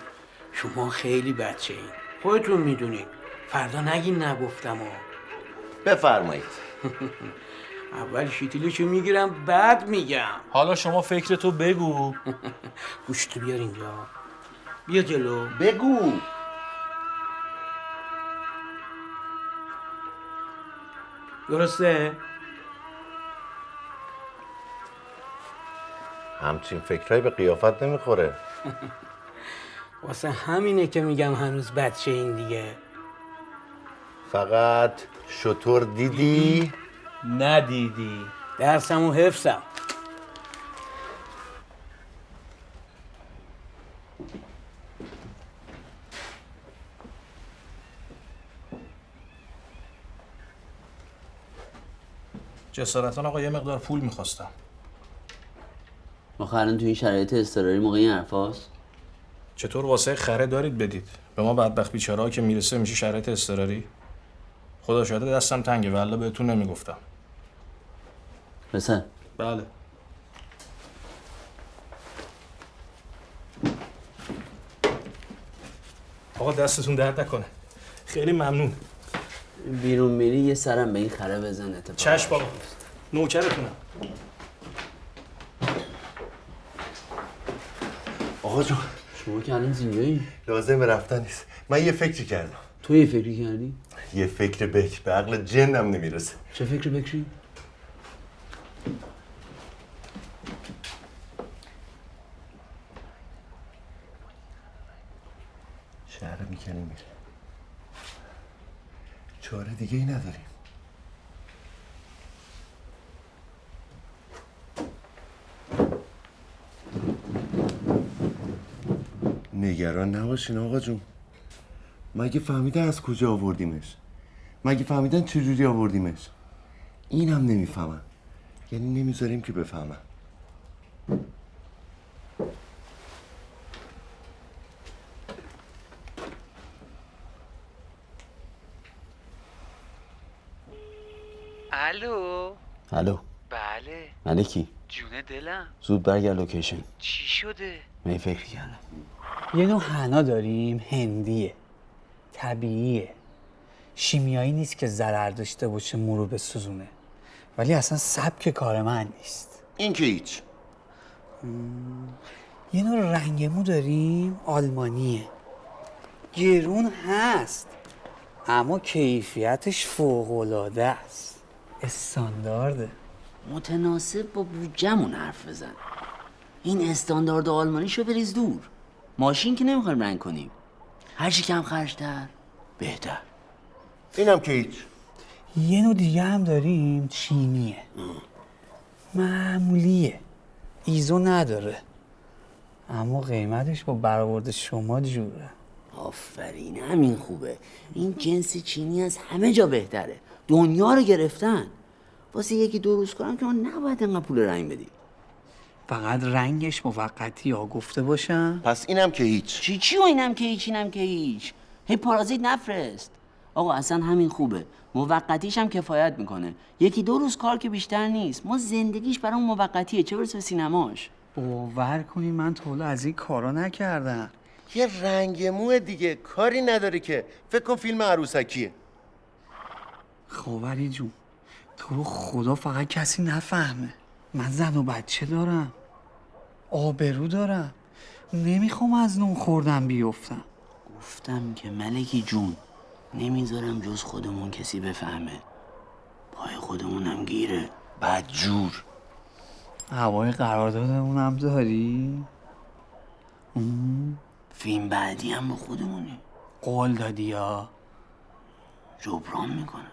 شما خیلی بچه این، خودتون میدونید. فردا نگین نگفتم ها. بفرمایید. اول شیتیلشو میگیرم بعد میگم. حالا شما فکرتو بگو. گوشتو بیار اینجا. بیا جلو. بگو. درسته؟ همچین فکرایی به قیافت نمیخوره. واسه همینه که میگم هنوز بچه این دیگه. فقط شطور دیدی؟ ندیدی. درسم و حفظم. جسارتاً آقا یه مقدار پول میخواستم. آخه الان تو این شرایط اضطراری موقع این حرفاست؟ چطور واسه خره دارید بدید؟ به ما بدبخت بیچاره‌ها که میرسه میشه شرایط اضطراری؟ خدا شاهده دستم تنگه والله بهتون نمیگفتم. پسر. بله. آقا دستتون درد نکنه. خیلی ممنون. بیرون میری یه سرم به این خره بزن اتفاقا. چشم بابا. نوکرتونم. آقا جون شما که الان اینجایی؟ لازم رفتن نیست. من یه فکری کردم. تو یه فکری کردی؟ یه فکر بک به عقل جنم نمیرسه. چه فکر بکری؟ شهر میکنه میره. چاره دیگه ای نداریم. نگران نباشین آقا جون. مگه فهمیدن از کجا آوردیمش؟ مگه فهمیدن چجوری آوردیمش؟ این هم نمیفهمن. یعنی نمیذاریم که بفهمن. الو. الو. بله. من کی؟ جون دلم. زود برگرد لوکیشن. چی شده؟ من فکر کردم. یه نوع حنا داریم، هندیه، طبیعیه، شیمیایی نیست که ضرر داشته باشه مو رو بسوزونه، ولی اصلا سبک کار من نیست. این که هیچ. یه نوع رنگ مو داریم، آلمانیه، گرون هست اما کیفیتش فوق‌العاده است، استاندارده. متناسب با بودجه‌مون حرف بزن. این استاندارد آلمانیشو بریز دور. ماشین که نمیخوایم رنگ کنیم. هر چی کم خرج‌تر بهتر. اینم که هیچ. یه نوع دیگه هم داریم، چینیه، معمولیه، ایزو نداره اما قیمتش با برآورد شما جوره. آفرین، همین خوبه. این جنس چینی از همه جا بهتره. دنیا رو گرفتن. واسه یکی دو روز کارم که ما نباید انقدر پول رنگ بدیم. فقط رنگش موقتی ها گفته باشم. پس اینم که هیچ. چی و اینم که هیچ، اینم که هیچ. هی پارازیت نفرست. آقا اصلا همین خوبه. موقتیش هم کفایت میکنه. یکی دو روز کار که بیشتر نیست. ما زندگیش برام موقتیه، چه برسه به سینماش. باور کنی من تا حالا از این کارا نکردم. یه رنگ مو دیگه کاری نداره که. فکر کن فیلم عروسکیه. خاوری جون، تو رو خدا فقط کسی نفهمه. من زن و بچه دارم، آبرو دارم، نمیخوام از نون خوردن بیفتم. گفتم که ملکی جون نمیذارم جز خودمون کسی بفهمه. پای خودمونم گیره. بدجور. هوای قراردادمونم داری؟ فیلم بعدی هم با خودمونی. قول دادی یا؟ جبران میکنه.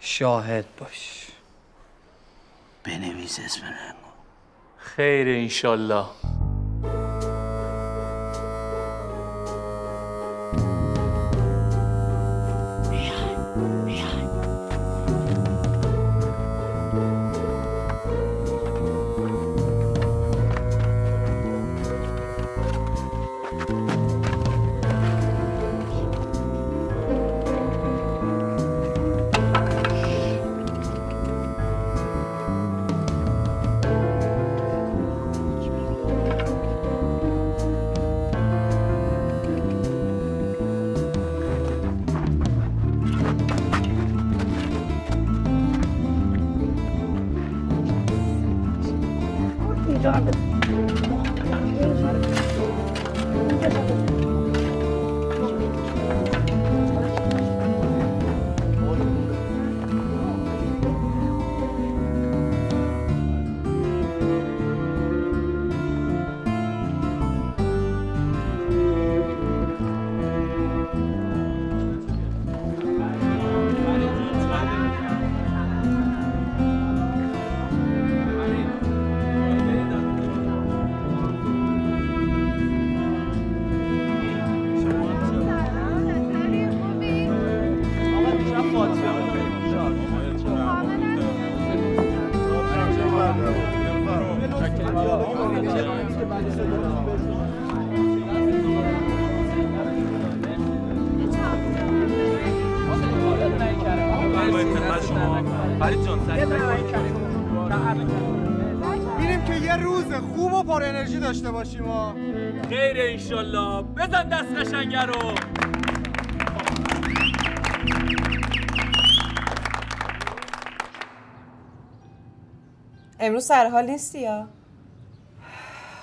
شاهد باش. بنویس اسم رنگو. خیر انشالله. میریم که یه روز خوب و پر انرژی داشته باشیم. خیر انشالله. بزن دست قشنگه رو. امروز سرحال نیستی یا؟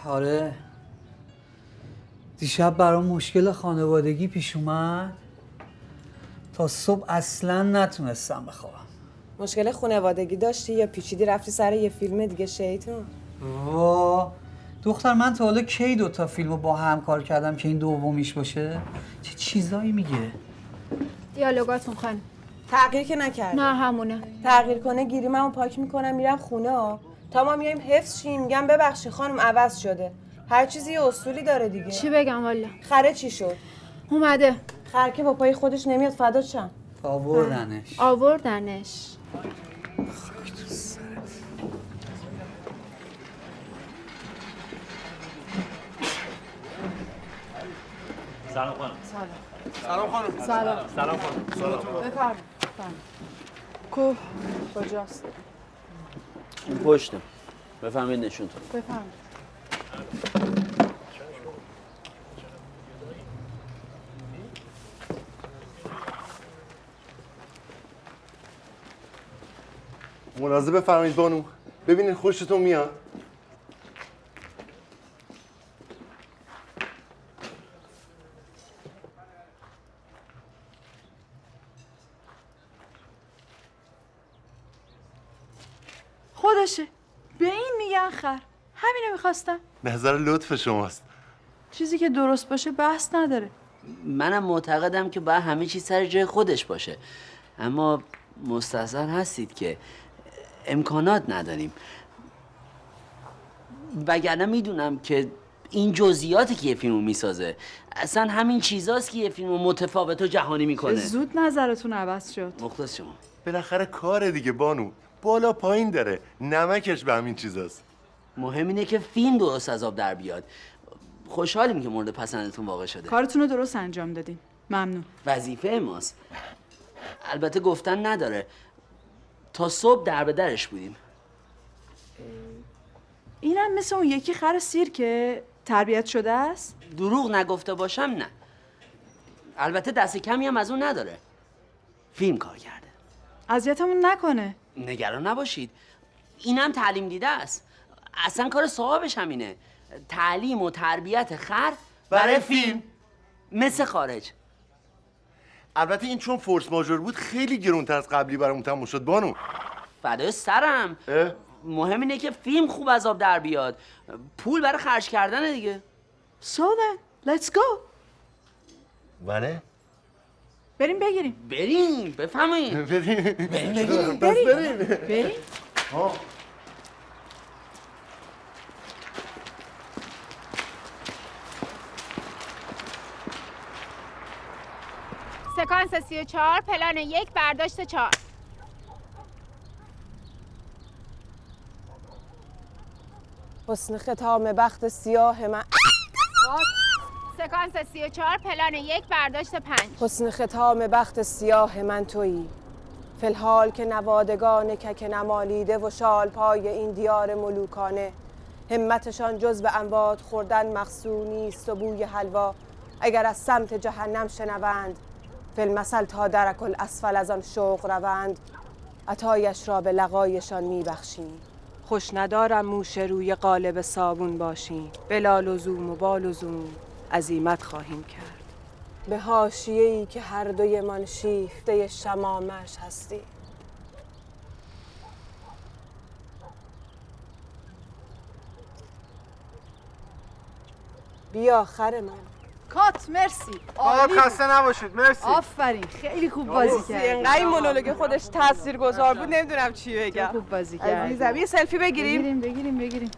آره، دیشب برام مشکل خانوادگی پیش اومد، تا صبح اصلا نتونستم بخوابم. مشکل خانوادگی داشتی یا پیچیدی رفتی سر یه فیلم دیگه شیطون؟ وا، دختر من تا حالا کی دوتا فیلمو با هم کار کردم که این دومیش باشه؟ چه چیزایی میگه؟ دیالوگاتون خانم. تغییر که نکرد. نه همونه. تغییر کنه گیریمو پاک میکنم میرم خونه ها. تا ما میایم حفظ شیم میگم ببخشید خانم عوض شده. هر چیزی یه اصولی داره دیگه. چی بگم والا؟ خره چی شد؟ اومده. خر که با پای خودش نمیاد فدا چم. آوردنش. سلام خانم. سلام خانم. سلام خانم. بفرمایید. کو کجاست؟ اون پشتم. بفهمید نشون تو. بفرمایید. ملاحظه بفرمایید بانو. ببینید خوشتون میاد. خودشه. به این میگن خر. همینو میخواستم. نظر لطف شماست. چیزی که درست باشه بحث نداره. منم معتقدم که باید همه چیز سر جای خودش باشه، اما مستحضر هستید که امکانات نداریم. وگرنه میدونم که این جزئیاتی که یه فیلمو میسازه اصلا همین چیزاست که یه فیلمو متفاوت و جهانی میکنه. زود نظرتون عوض شد. مخلص شما. بالاخره کار دیگه بانو. بالا پایین داره. نمکش به همین چیزاست. مهم اینه که فیلم درست از آب در بیاد. خوشحالیم که مورد پسندتون واقع شده. کارتون رو درست انجام دادین. ممنون. وظیفه ماست. البته گفتن نداره. تا صبح در به درش بودیم. اینم مثل اون یکی خر سیر که تربیت شده است؟ دروغ نگفته باشم نه. البته دست کمی هم از اون نداره. فیلم کار کرده. اذیتمون نکنه. نگران نباشید. اینم تعلیم دیده است. اصلا کار صاحبش همینه. تعلیم و تربیت خر برای فیلم. مثل خارج. البته این چون فورس ماژور بود خیلی گرونتر از قبلی برامون تموم شد بانو. فدای سرم. مهم اینه که فیلم خوب از آب در بیاد. پول برای خرج کردن دیگه. So then, let's go. بله؟ بریم بگیریم. بریم بفهمید. بریم. سکانس 34 پلان 1 برداشت 4. حسن ختام بخت سیاه من. سکانس 34 پلان 1 برداشت 5. حسن ختام بخت سیاه من تویی. فلحال که نوادگان کک نمالیده و شال پای این دیار ملوکانه همتشان جز به اموات خوردن مقصور نیست و بوی حلوا اگر از سمت جهنم شنوند فیلمسل تا درک الاسفل از آن شوق روند عطایش را به لقایشان میبخشیم. خوش ندارم موش روی قالب صابون باشیم. بلا لزوم و با لزوم عزیمت خواهیم کرد. به حاشیه‌ای که هر دویمان شیفته شمامش هستی. بیا خر من. کات مرسی. آقا خسته نباشید. مرسی. آفرین. خیلی خوب بازی کردی. اینقدر این مونولوگ خودش تاثیرگذار بود نمیدونم چی بگم. خوب بازی کردی. عزیزم یه سلفی بگیریم. بگیریم.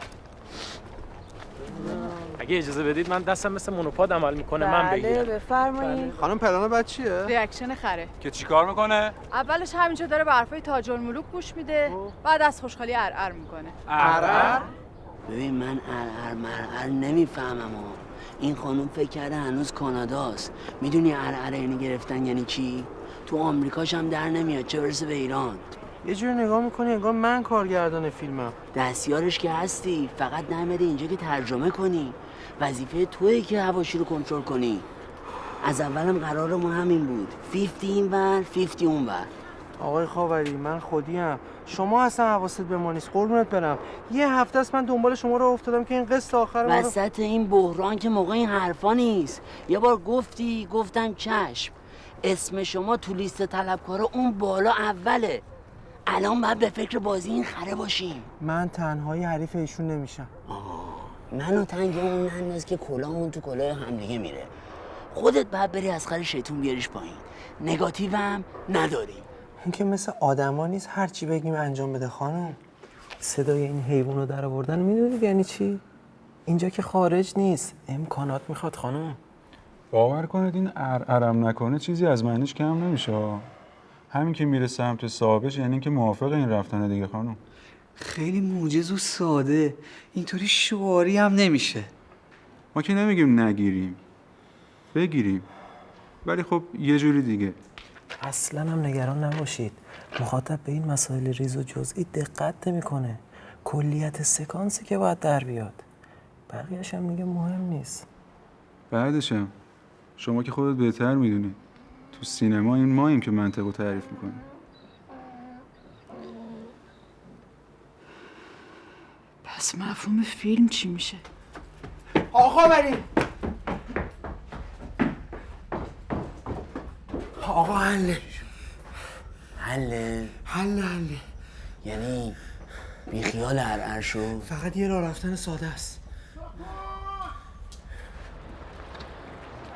اگه اجازه بدید من دستم مثل مونوپاد عمل میکنه من بله بگیرم. بفرمایید. خانم پلان بعد چیه؟ ریاکشن خره. که چیکار میکنه؟ اولش همینجا داره به حرفای تاج الملوک گوش میده، بعد از خوشحالی ارعر میکنه. ارعر؟ ببین من ارعر نمیفهمم. این خانم فکر کرده هنوز کاناداست. میدونی ارعر اینو گرفتن یعنی چی؟ تو آمریکاش هم در نمیاد چه برسه به ایران. یه جوری نگاه میکنی انگار من کارگردان فیلمم. دستیارش که هستی، فقط نمیده اینجا که ترجمه کنی. وظیفه توئه که حواشی رو کنترل کنی. از اولم قرارمون همین بود. 50 اینور 50 اونور. آقای خاوری من خودیم. شما اصلا حواست به ما نیست قربونت برم. یه هفته است من دنبال شما رو افتادم که این قسط آخر ما رو... وسط این بحران که موقع این حرفا نیست. یه بار گفتم چشم. اسم شما تو لیست طلبکارا اون بالا اوله. الان باید به فکر بازی این خره باشیم. من تنهایی حریف ایشون نمیشم. منو تنگمون ننداز که کلاهمون تو کلاه همدیگه میره. خودت باید بری از خر شیطون بیاریش پایین. نگاتیو هم نداری. اون که مثل آدما نیست هر چی بگیم انجام بده خانم. صدای این حیوان رو در آوردن میدونید یعنی چی؟ اینجا که خارج نیست، امکانات میخواد خانم. باور کنید این ارم نکنه چیزی از معنیش کم نمیشه. همین که میره سمت صاحبش یعنی اینکه موافق این رفتن دیگه خانم. خیلی موجز و ساده، اینطوری شعاری هم نمیشه. ما که نمیگیم نگیریم، بگیریم، ولی خب یه جوری دیگه. اصلا هم نگران نباشید، مخاطب به این مسائل ریز و جزئی دقت نمیکنه. کلیت سکانسی که باید در بیاد، بقیه‌اش هم میگه مهم نیست. بعدشم شما که خودت بهتر میدونی، تو سینما این ماییم که منطقو تعریف میکنیم. پس مفهوم فیلم چی میشه؟ آقا بری آقا حله حله یعنی بی خیال ارعر شو. فقط یه راه رفتن ساده است.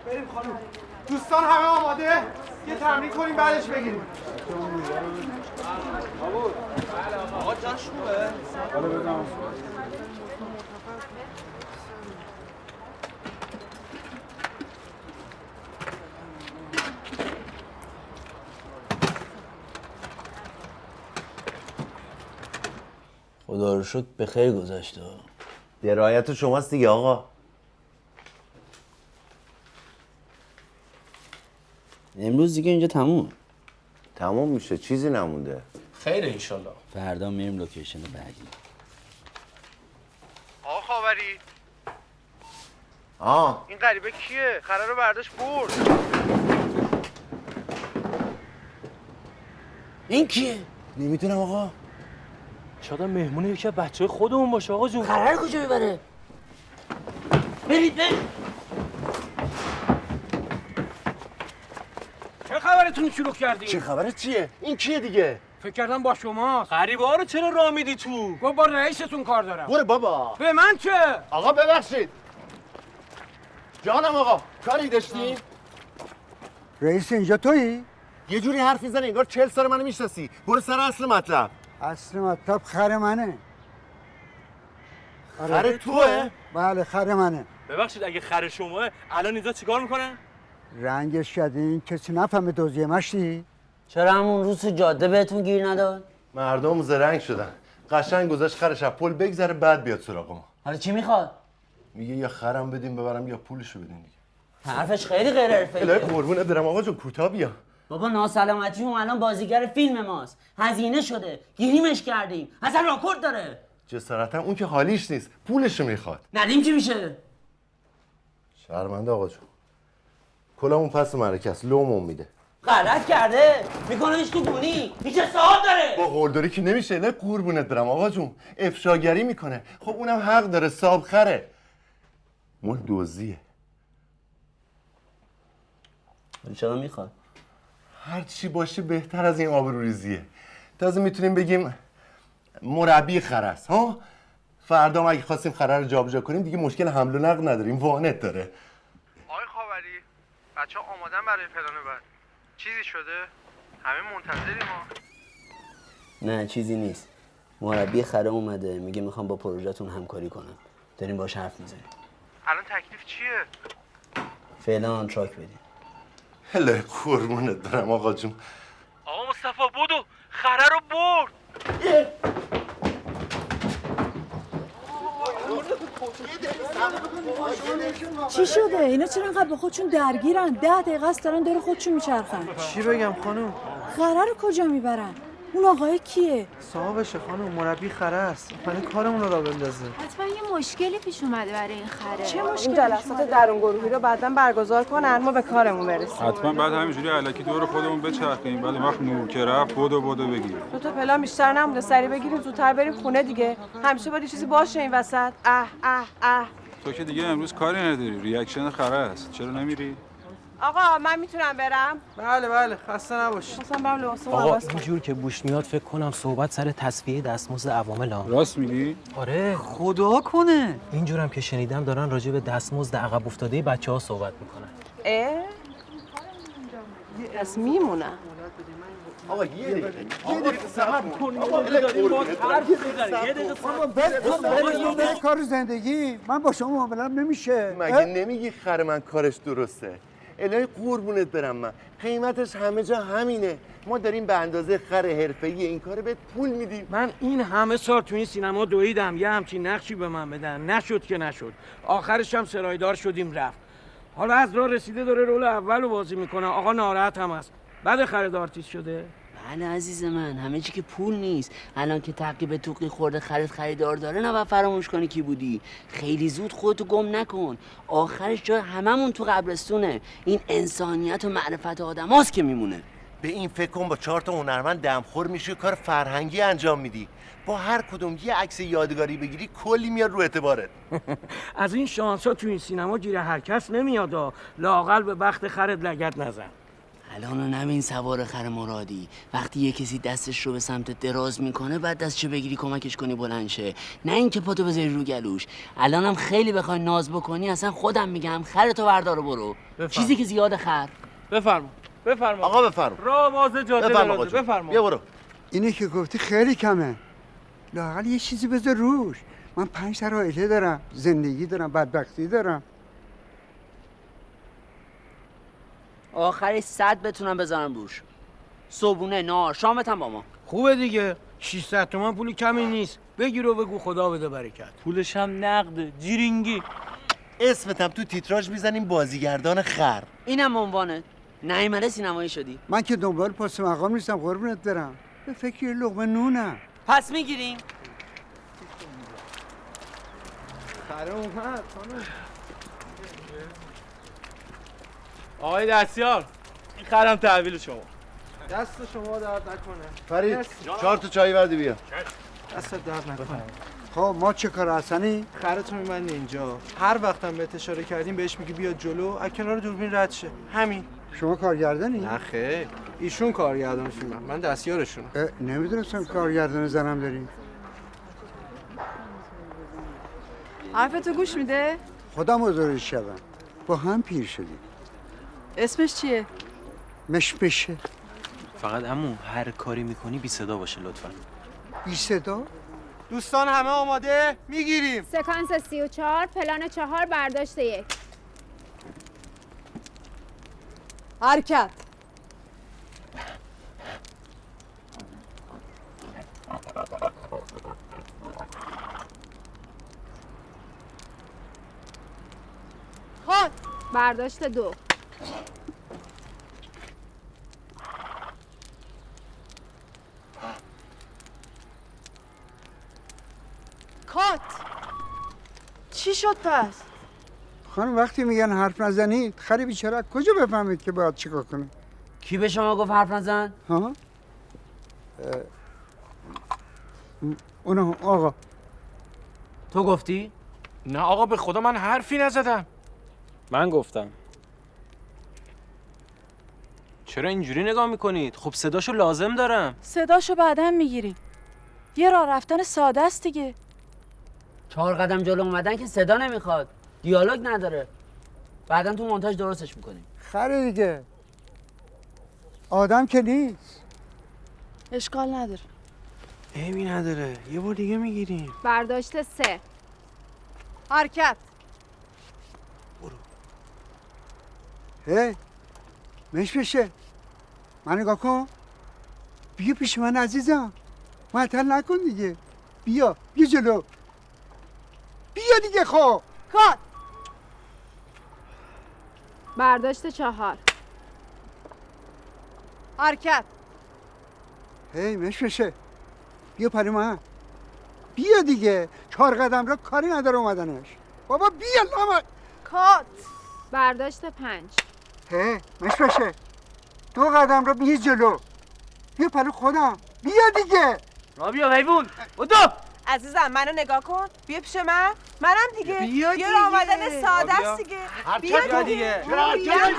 بریم خانم. دوستان همه آماده؟ یه تمرین کنیم بعدش بگیریم. آقا جاش خوبه؟ خدا رو شکر به خیر گذشته. درایت شماست دیگه آقا. امروز دیگه اینجا تموم میشه، چیزی نمونده. خیره انشالله. فردا میریم لوکیشن بعدی. آقا خاوری آه این غریبه کیه؟ خره رو برداشت برد. این کیه؟ نمیتونم آقا. شاید مهمون یکی از بچه‌های خودمون باشه آقا جون. خره رو کجا ببره؟ برید. چه خبرتون شروع کردی؟ چه خبره چیه؟ این کیه دیگه؟ فکر کردم با شماست. غریبه ها رو چرا راه میدی تو؟ گفت با رئیستون کار دارم. برو بابا. به من چه؟ آقا ببخشید. جانم آقا، کاری داشتی؟ رئیس اینجا تویی؟ یه جوری حرف میزنی انگار 40 سال منو میشناسی. برو سر اصل مطلب. اصل مطلب خر منه. خر توه؟ بله خر منه. ببخشید اگه خر شماه الان اینجا چیکار میکنن؟ رنگش شدین کسی نفهمه دوزیه مشتی؟ چرا همون روز جاده بهتون گیر نداد؟ مردم زرنگ شدن. قشنگ گذاشت خرش از پل بگذره بعد بیاد سراغ ما. حالا چی میخواد؟ میگه یا خرم بدیم ببرم یا پولشو بدین دیگه. حرفش خیلی غیر حرفه‌ایه. الهی قربونت برم آقا جون کوتاه بیا. بابا ناسلامتی اون الان بازیگر فیلم ماست. هزینه شده. گیریمش کردیم. اصلا راکورد داره. جسارتا اون که حالیش نیست. پولشو میخواد. ندیم چی میشه؟ شرمنده آقا جون. کلامون پس معرکه است. لومون میده. غلط کرده. میکننش تو گونی. هیچ صاحب داره. با قلدری که نمیشه. الهی قربونت برم آقا جون. افشاگری میکنه. خب اونم حق داره. صاحب خره. مول دزدیه. چرا میخواد؟ هر چی باشه بهتر از این آبروریزیه. تازه میتونیم بگیم مربی خر است ها. فردا ما اگه خواستیم خره رو جابجا کنیم دیگه مشکل حمل و نقل نداریم. وانت داره. آقای خاوری بچه‌ها آمادن برای پلان بعد. چیزی شده؟ همه منتظریم ما. نه چیزی نیست. مربی خره اومده میگه میخوام با پروژهتون همکاری کنم. داریم باهاش حرف میزنیم. الان تکلیف چیه؟ فعلا آنتراک بدیم. هله قربونت برم آقا جون. آقا مصطفی بودو خره رو برد. چی شده؟ اینا چرا انقدر با خودشون درگیرن؟ 10 دقیقه است دارن دور خودشون میچرخن. چی بگم خانم؟ خره رو کجا میبرن؟ اون آقای کیه؟ صاحبشه خانم، مربی خره است. من کارمون رو را بندازه. حتما یه مشکلی پیش اومده برای این خره. چه مشکلی؟ این جلسات درون گروهی رو بعداً برگزار کنن ما به کارمون برسیم. حتما بعد همینجوری الکی دور خودمون بچرخیم. بعد وقت نور که رفت بدو بگیریم. دو تا پلان بیشتر نمونده، سریع بگیریم زودتر بریم خونه دیگه. همیشه باید چیزی باشه این وسط. اه. تو که دیگه امروز کاری نداری. ریاکشن خره است. چرا نمیری؟ آقا من میتونم برم؟ بله خسته نباشید. مثلا برم لباسم آقا عوض کنم. اینجور که بوش میاد فکر کنم صحبت سر تصفیه دستمزد عوامل ها. راست میگی؟ آره خدا کنه. اینجورم که شنیدم دارن راجع به دستمزد عقب افتاده بچه‌ها صحبت میکنن. پس میمونم. آقا یه دقیقه کار زندگی من با شما معامله‌ام نمیشه. مگه نمیگی خر من کارش درسته؟ الهی قربونت برم من قیمتش همه جا همینه. ما داریم به اندازه خر حرفه‌ای این کارو بهت پول میدیم. من این همه سال تو این سینما دویدم یه همچین نقشی به من بدن، نشد که نشد. آخرش هم سرایدار شدیم رفت. حالا از راه رسیده داره رول اول رو بازی میکنه. آقا ناراحت هم هست. بعد خرید آرتیست شده. بله عزیز من، همه چی که پول نیست. الان که تعقیب توقی خورده خریدار داره نباید فراموش کنی کی بودی. خیلی زود خودتو گم نکن. آخرش جای هممون تو قبرستونه. این انسانیت و معرفت آدم هاست که میمونه. به این فکر کن با 4 تا هنرمند دمخور میشی کار فرهنگی انجام میدی. با هر کدوم یه عکس یادگاری بگیری کلی میاد رو اعتبارت. از این شانسا تو این سینما گیر هر کس نمیاد. لااقل به بخت خرت لگد نزن. الانو نبین سوار خر مرادی. وقتی یه کسی دستش رو به سمت دراز میکنه بعد دستشو بگیری کمکش کنی بلند شه، نه اینکه پاتو بذاری رو گلوش. الانم خیلی بخوای ناز بکنی اصلا خودم میگم خرتو بردار و برو. چیزی که زیاد خر. بفرما آقا بفرما. راه باز جاده درازه. بفرما. بیا برو. اینه که گفتی خیلی کمه. لااقل یه چیزی بذار روش. من 5 تا عائله دارم، زندگی دارم، بدبختی دارم. آخرش 100 بتونم بذارم روش. صبحونه، نهار، شامت هم با ما. خوبه دیگه. 600 تومن پول کمی نیست. بگیر و بگو خدا بده برکت. پولش هم نقده، جیرینگی. اسمت هم تو تیتراژ میزنیم بازیگردان خر. اینم عنوانه. نیومده سینمایی شدی. من که دنبال پاس مقام نیستم قربونت برم. به فکر یه لقمه نونم. پس میگیریم. خره اومد خانم. آقای دستیار این خرم تحویل شما. دست شما درد نکنه. فرید 4 تا چای ورد بیا. دست درد نکنه. خب ما چه کار حسنی؟ خرتو میبندی اینجا. هر وقتم بهت اشاره کردیم بهش میگی بیا جلو، از کنار دوربین رد شه. همین. شما کارگردانی؟ نه خیر. ایشون کارگردان فیلمم. من دستیارشونم. نمیدونستم کارگردان زنم داری. حرفتو گوش میده؟ خودم بزرگش شدم. با هم پیر شدیم. اسمش چیه؟ مشمشه. فقط عمو هر کاری میکنی بی صدا باشه لطفا. بی صدا؟ دوستان همه آماده؟ میگیریم. سکانس 34 پلان 4 برداشت 1. حرکت. خود برداشت 2. کات. چی شد پس؟ خانم وقتی میگن حرف نزنید خری بیچاره کجا بفهمید که باید چیکار کنه؟ کی به شما گفت حرف نزن؟ ها؟ اونو آقا. تو گفتی؟ نه آقا به خدا من حرفی نزدم. من گفتم. چرا اینجوری نگاه میکنید؟ خب صداشو لازم دارم. صداشو بعداً میگیریم. یه راه رفتن ساده است دیگه. 4 قدم جلو اومدن که صدا نمیخواد. دیالوگ نداره. بعداً تو مونتاژ درستش میکنیم. خره دیگه. آدم که نیست. اشکال نداره. عیبی نداره. یه بار دیگه میگیریم. برداشت 3. حرکت. هی مشمشه من نگاه کن. بیا پیش من عزیزم. معطل نکن دیگه. بیا جلو. بیا دیگه خب. کات. برداشت 4. حرکت. هی مشمشه بیا پلو من. بیا دیگه. 4 قدم را کاری نداره اومدنش. بابا بیا لامد. کات. برداشت 5. هی مشمشه 2 قدم را بیا جلو. بیا پلو خودم. بیا دیگه. را بیا حیوان. بدو. عزیزم منو نگاه کن. بیا پیش من. منم دیگه. بیا دیگه. آمدن ساده است دیگه. بیا دیگه.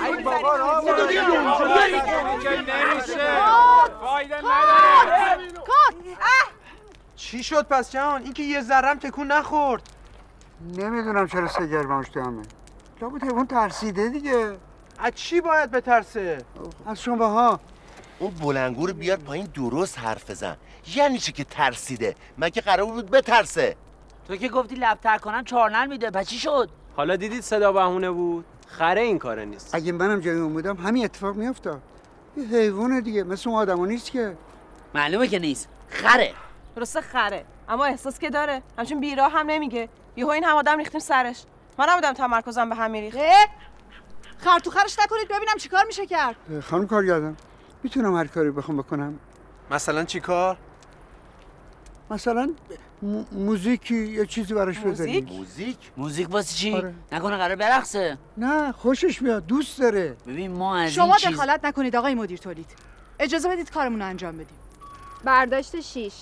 ای بابا راه بودو دیگه. نمیشه. فایده نداره. چی شد پس جهان؟ این که یه ذرم تکون نخورد. نمیدونم چرا سگرماش دامه. لابد حیوان ترسیده دیگه. از چی باید بترسه؟ از شماها. اون بلنگو رو بیار پایین درست حرف بزن. یعنی چی که ترسیده؟ مگه قرار بود بترسه؟ تو که گفتی لب‌تر کنم چارنل میده، پس چی شد؟ حالا دیدید صدا بهونه بود؟ خره این کاره نیست. اگه منم جای اون بودم همین اتفاق میافتاد. یه حیوانه دیگه، مثل اون آدما نیست که. معلومه که نیست. خره. درسته خره، اما احساس که داره. همچون بیراه هم نمیگه. یهو این هم آدم ریختیم سرش. من نبودم تمرکزم به هم میریخت. خر تو خرش نکنید ببینم چیکار میشه کرد. خانم کارگردان، میتونم هر کاری بخوام بکنم. مثلا چی کار؟ مثلا موزیکی یا چیزی براش بزنیم. موزیک واسه چی؟ آره. نکنه قرار برقصه؟ نه خوشش میاد، دوست داره. ببین ما از شما این چیز دخالت نکنید آقای مدیر تولید. اجازه بدید کارمون رو انجام بدیم. برداشت 6.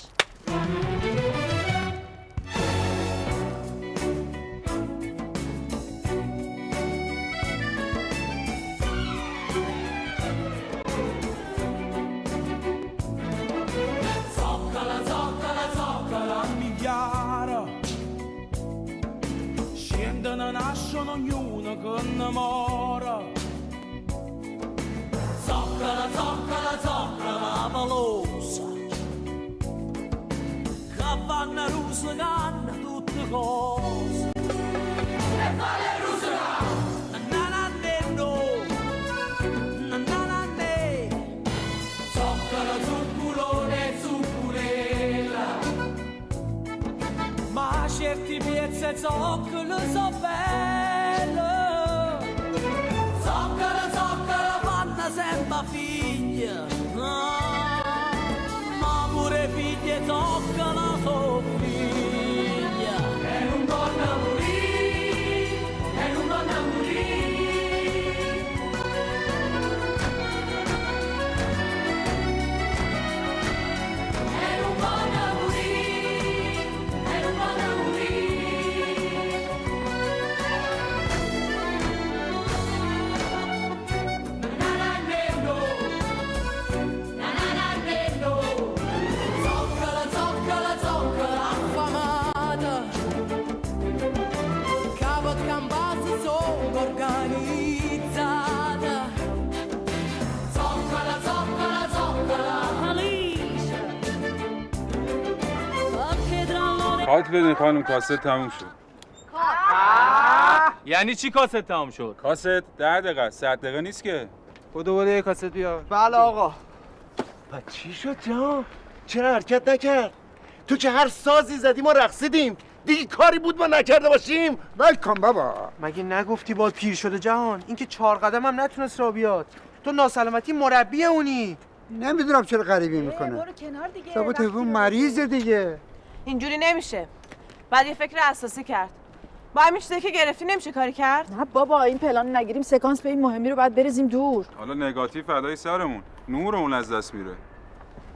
Scendono, nascono ognuno con amore. Zoccola, zoccola, zoccola, valosa. Cavanna russa, canna, tutte cose. E fa le russe là! Na-na-na-ne-no. Na-na-na-ne. Zoccola, zucculone, zucculella. Ma certi piezze zoccolo so belle. Zoccola, zoccola, fanno sempre figlia. Ma pure figlie zoccolo so figlia. E non donna morì, e non donna morì. E non donna morì. خواهد بدین خانم کاست تموم شد. یعنی چی کاست تموم شد؟ کاست 10 دقیقه 100 دقیقه نیست که. بودو یه کاست بیار. بله آقا. پس چی شد جان؟ چرا حرکت نکرد؟ تو که هر سازی زدی ما رقصیدیم. دیگه کاری بود ما نکرده باشیم؟ ولکام بابا. مگه نگفتی باد پیر شده جهان؟ این که 4 قدم هم نتونست را بیاد. تو ناسلامتی مربی اونی. نمیدونم چرا غریبی میکنه. برو کنار دیگه. ثابت حیوان مریضه دیگه. اینجوری نمیشه. بعد یه فکر اساسی کرد. با همین چیزی که گرفتی نمیشه کاری کرد؟ نه بابا این پلان نگیریم سکانس به این مهمی رو باید بریزیم دور. حالا نگاتیو فدای سرمون. نورمون از دست میره.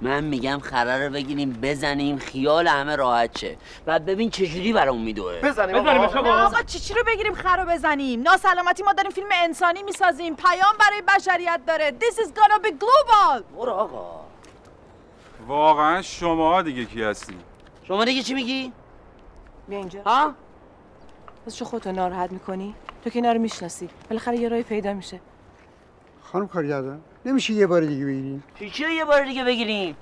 من میگم خره رو بگیریم بزنیم خیال همه راحت شه. بعد ببین چجوری برامون میدوه. بزنیم نه آقا چی رو بگیریم خر رو بزنیم؟ ناسلامتی ما داریم فیلم انسانی میسازیم. پیام برای بشریت داره. This is gonna be global. برو آقا. واقعا شما دیگه کی هستی؟ شما دیگه چی میگی؟ بیا اینجا. ها؟ بس چه خودتو ناراحت میکنی؟ تو که اینا رو میشناسی. بالاخره یه راهی پیدا میشه. خانم کارگردان نمیشه یه بار دیگه بگیریم؟ چی یه بار دیگه بگیریم؟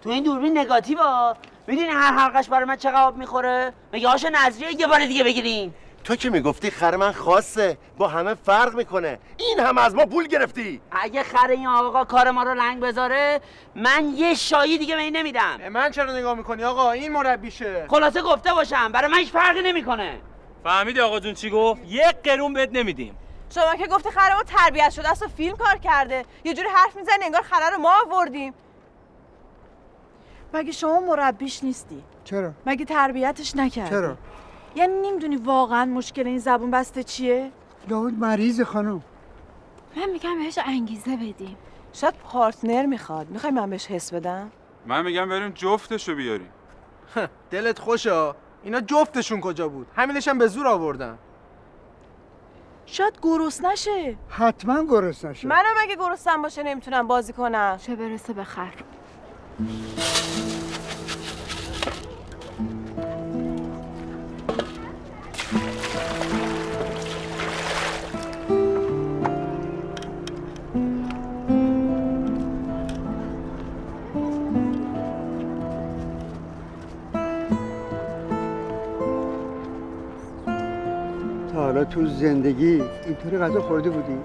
تو این دوربین نگاتیوا میدونی هر حلقش برای من چقدر آب میخوره؟ مگه آش نظریه یه بار دیگه بگیریم؟ تو که میگفتی خر من خاصه، با همه فرق میکنه. این هم از ما پول گرفتی. اگه خر این آقا کار ما رو لنگ بذاره من یه شایی دیگه به این نمیدم. من چرا نگاه میکنی آقا؟ این مربیشه. خلاصه گفته باشم برای من هیچ فرقی نمیکنه. فهمیدی آقا جون چی گفت؟ 1 قرون بهت نمیدیم. شما که گفتی خرمون تربیت شده است و فیلم کار کرده. یه جوری حرف میزنی انگار خره رو ما آوردیم. مگه شما مربیش نیستی؟ چرا؟ مگه تربیتش نکردی؟ چرا؟ یعنی نمیدونی واقعا مشکل این زبون بسته چیه؟ لابد مریضه خانم. من میگم بهش انگیزه بدیم. شاید پارتنر میخواد. میخوای من بهش حس بدم؟ من میگم بریم جفتشو بیاریم. دلت خوشا؟ اینا جفتشون کجا بود؟ همینش هم به زور آوردن. شاید گرسنه نشه. حتما گرسنه نشه. منم اگه گرسنم باشه نمیتونم بازی کنم. چه برسه به خر. تا حالا تو زندگی اینطوری غذا خورده بودی؟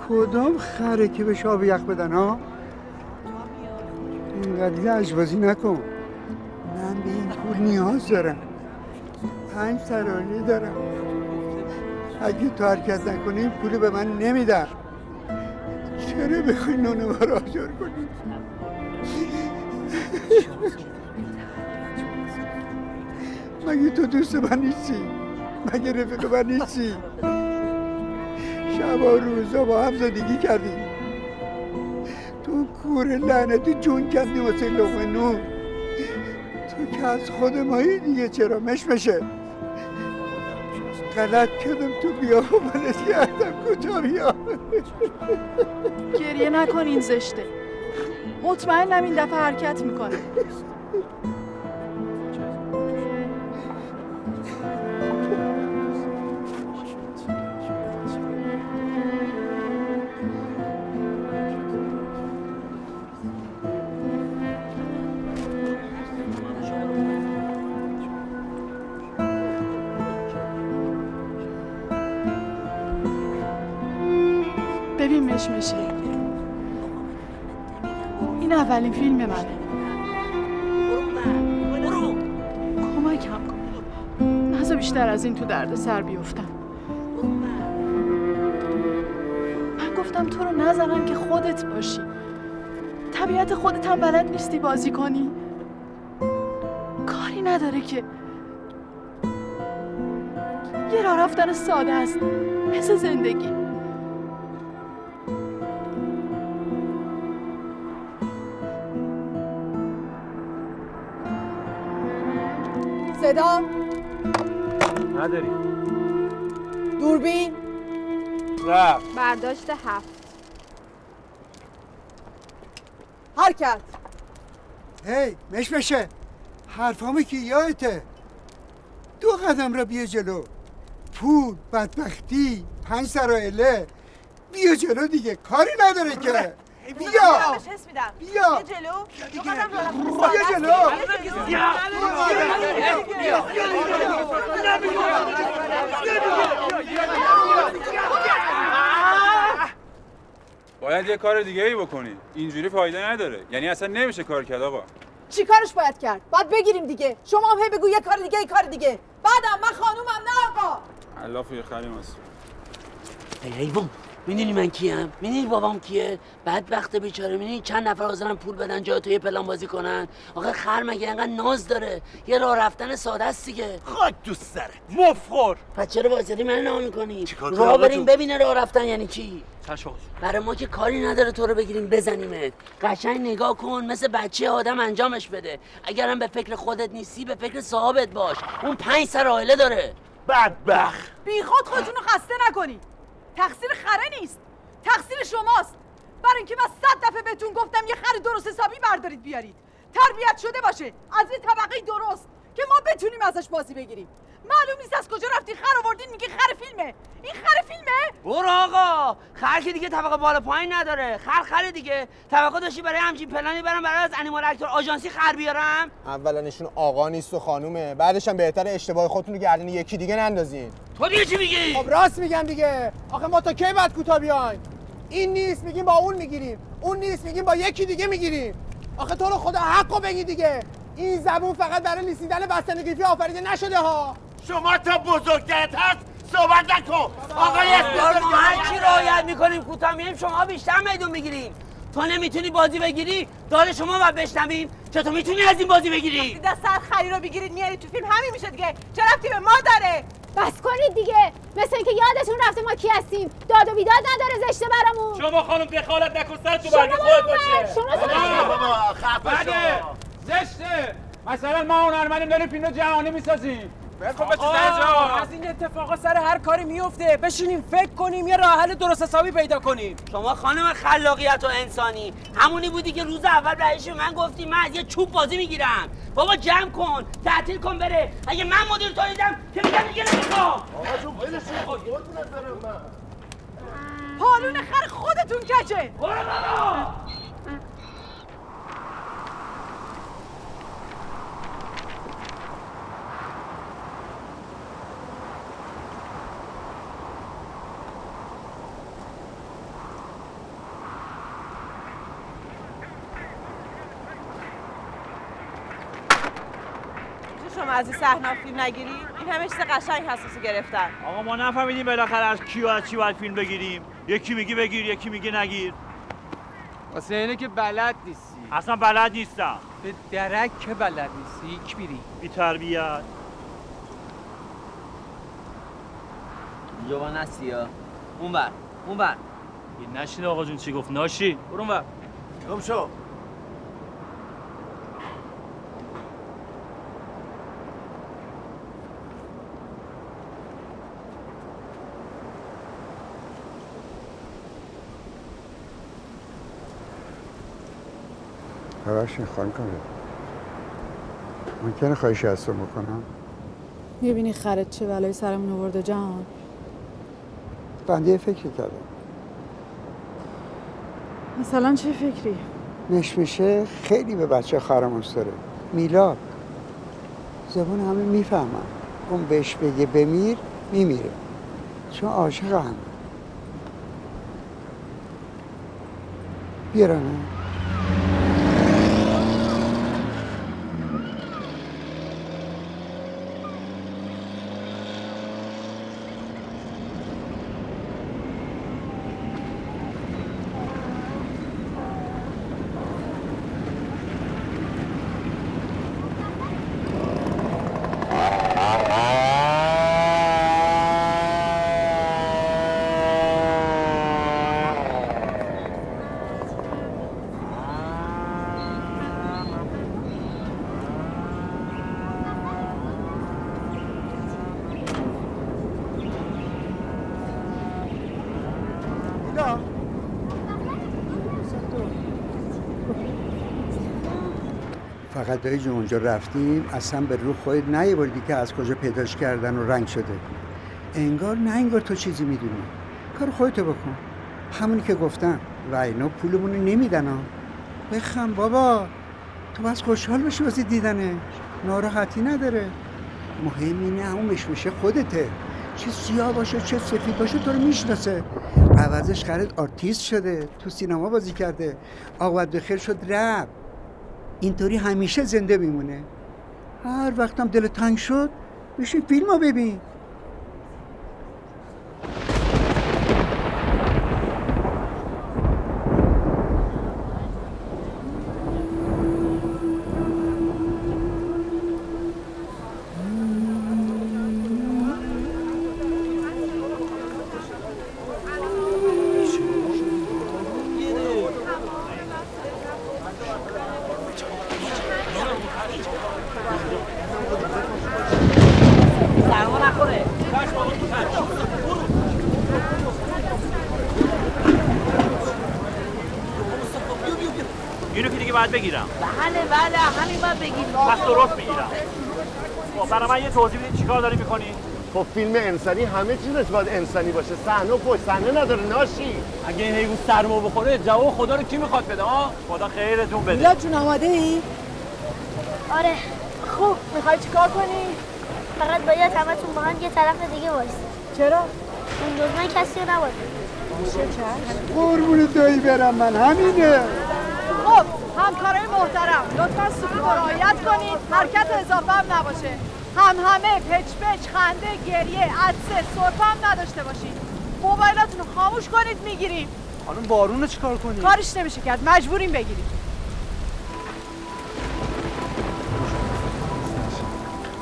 کدام خره که به آب یخ بدن ها؟ اینقدر لجبازی نکن. من به این پول نیاز دارم. 5 سرانه دارم. اگه تو حرکت نکنی این پول به من نمیدن. چرا بخوای نون ما رو آجر کنی؟ مگه تو دوست من نیستی؟ مگه رفیق من نیستی؟ شب و روزا با هم زندگی کردیم. تو کور لعنتی جون کردی واسه لقمه نون. تو که از خود مایی دیگه چرا مشمشه؟ غلط کردم تو بیا و منت کردم کجا بیا. گریه نکن، این زشته. مطمئنم این دفعه حرکت میکنه. ببین مشمشه، این اولین فیلم منه. کمکم کن، نذار بیشتر از این تو درد سر بیفتم. من گفتم تو رو نزنم که خودت باشی. طبیعت خودت هم بلد نیستی بازی کنی. کاری نداره که یه راه رفتن ساده است، مثل زندگی. صدا نداری. دوربین رفت. برداشت 7. حرکت. هی مشمشه، حرفامو که یادته. 2 قدم را بیا جلو. پول، بدبختی، 5 سرائله. بیا جلو دیگه، کاری نداره که. بیا بیا بیا جلو. باید یه کار دیگه ای بکنی. اینجوری فایده نداره. یعنی اصلا نمیشه کار کرد آقا. چی کارش باید کرد؟ باید بگیریم دیگه. شما هم هی بگو یه کار دیگه، کار دیگه. بعدم من خانومم نه آقا. علاف یه خریم هست. ای حیوان، میدونی من کیم؟ میدونی بابام کیه؟ بدبخت بیچاره. میدونی چند نفر حاضرن پول بدن جای تو یه پلان بازی کنن؟ آخه خر مگه انقدر ناز داره؟ یه راه رفتن ساده است دیگه. خاک تو سرت مفخور. پس چرا بازاری من نام میکنی؟ چیکار راه کنم بریم تو؟ ببینه راه رفتن یعنی چی؟ چشم. برای ما که کاری نداره تو رو بگیریم بزنیمت. قشنگ نگاه کن، مثل بچه آدم انجامش بده. اگرم به فکر خودت نیستی به فکر صاحبت باش. اون 5 سر عائله داره. بدبخت. بیخود خودتون رو خسته نکنی. تقصیر خره نیست، تقصیر شماست. برای اینکه من 100 دفعه بهتون گفتم یه خر درست حسابی بردارید بیارید، تربیت شده باشه، از یه طبقه درست که ما بتونیم ازش بازی بگیریم. معلوم نیست از کجا رفتین خر آوردین میگی خر فیلمه. این خر فیلمه؟ برو آقا، خر که دیگه طبقه بالا پایین نداره. خر دیگه. توقع داشتی برای همچین پلانی برام برای از انیمال اکتور آژانسی خر بیارم؟ اولا نشون آقا نیست و خانومه، بعدش هم بهتره اشتباه خودتون رو گردن یکی دیگه نندازین. تو دیگه چی میگی؟ خب راست میگم دیگه. آخه ما تا کی بعد کوتا بیایم؟ این نیست میگیم با اون میگیریم، اون نیست میگیم با یکی دیگه میگیریم. آخه تو رو خدا حقو بگی دیگه. این زبون فقط برای لیسیدن بستنگریفی آفریده نشده ها. شما تا بزرگترت هست صحبت نکن. آقای ما هر چی رعایت میکنیم کوتاه میایم، شما بیشتر میدون میگیریم. تو نمیتونی بازی بگیری، داد شما باید بشنویم. چطور میتونی از این بازی بگیری؟ دست از خری رو بگیرید میارید تو فیلم، همین میشه دیگه. چه ربطی به ما داره؟ بس کنید دیگه، مثل اینکه یادتون رفته ما کی هستیم. داد و بیداد نداره، زشته برامون. شما خانم دخالت نکن، سر تو برگ خودت باشه. شما بابا خفه شو. زشته. مثلا ما هنرمندیم داریم فیلم جهانی میسازیم. از این اتفاقا سر هر کاری میفته. بشینیم فکر کنیم یه راه حل درست حسابی پیدا کنیم. شما خانم خلاقیت و انسانی همونی بودی که روز اول رئیس من گفتی من از یه چوب بازی میگیرم. بابا جمع کن، تعطیل کن بره. اگه من مدیر تولیدم که میگم دیگه نمیخوام. آقا جون ولش کن قربونت برم من. پالون خر خودتون کچه. برو بابا. شما از این صحنه فیلم نگیری؟ این همه چیز قشنگ حساسی گرفتن. آقا ما نفهمیدیم بالاخره از کی و از چی باید فیلم بگیریم. یکی میگه بگیر، یکی میگه نگیر. واسه اینه که بلد نیستی. اصلا بلد نیستم. به درک که بلد نیستی یک میری. بی تربیت. جوان هستی ها. اونور. یه نشین آقا جون چی گفت ناشی. برو اونور. گم شو. ببخشید خانم کنه ممکنه خواهش از تو بکنم؟ میبینی خرت چه بلایی سرمون آورده جهان؟ بنده یه فکر کردم. مثلا چه فکری؟ مشمشه خیلی به بچه خواهرم داره. میلاد زبون همه میفهمن. اون بهش بگه بمیر میمیره چون عاشق همه. بیارانه فقط دایی جون اونجا رفتیم اصلا به رو خودت نیاوردی که از کجا پیداش کردن و رنگ شده. انگار تو چیزی میدونی. کار خودتو بکن. همونی که گفتم و اینا پولمونو نمیدن ها. بخم بابا. تو بس خوشحال باشی واسه دیدنه. ناراحتی نداره. مهم اینه اون مشمشه خودته. چه سیاه باشه چه سفید باشه تو رو میشناسه. عوضش خرید آرتیست شده. تو سینما بازی کرده. عاقبت بخیر شد رفت. اینطوری همیشه زنده میمونه. هر وقتم دل تنگ شد بشین فیلمو ببین. اینو که دیگه باید بگیرم. بله همین باید بگیریم. پس درست میگیرم. خب برای من یه توضیح بدید چیکار داری میکنی؟ خب فیلم انسانی همه چیزش باید انسانی باشه. صحنه و پشت صحنه نداره ناشی. اگه این حیوان سرما بخوره جواب خدا رو کی میخواد بده ها؟ خدا خیرتون بده. میلاد جون آماده ای؟ آره. خوب میخوای چیکار کنی؟ فقط باید همتون با هم یه طرف دیگه وایسید. چرا؟ اون روز من کسی رو نباید. میشه چشم؟ قربون دایی برم من همینه. خب همکارای محترم لطفا سکوت رو رعایت کنید. حرکت اضافه هم نباشه. همه پچ خنده گریه عطسه سرفه هم نداشته باشید. موبایلاتون رو خاموش کنید میگیریم. خانم بارون رو چیکار کنیم؟ کارش نمیشه کرد مجبوریم بگیریم.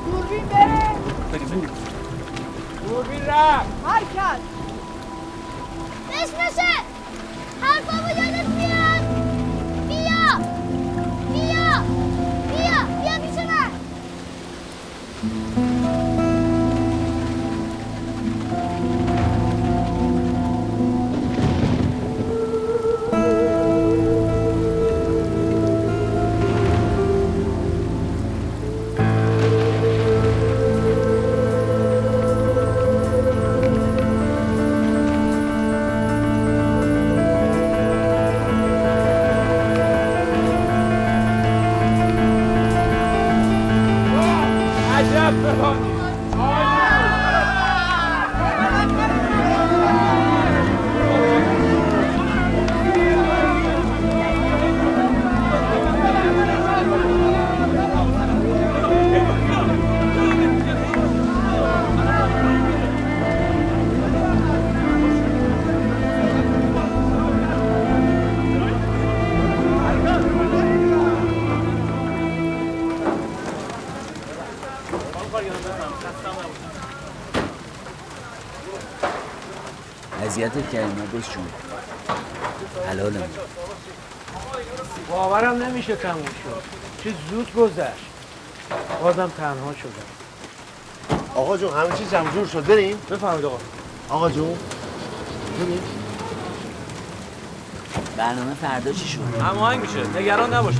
دوربین بره. دوربین رفت. حرکت. مشمشه حرفامو یادت میاد. بیا اذیتت کردیم عباس جون. حلالم. باورم نمیشه تموم شد. چه زود گذشت. بازم تنها شدم. آقا جون همه چی جمع جور شد، بریم؟ بفرمایید آقا. آقا جون بریم. برنامه فردا چی شد؟ هماهنگ میشه، نگران نباش.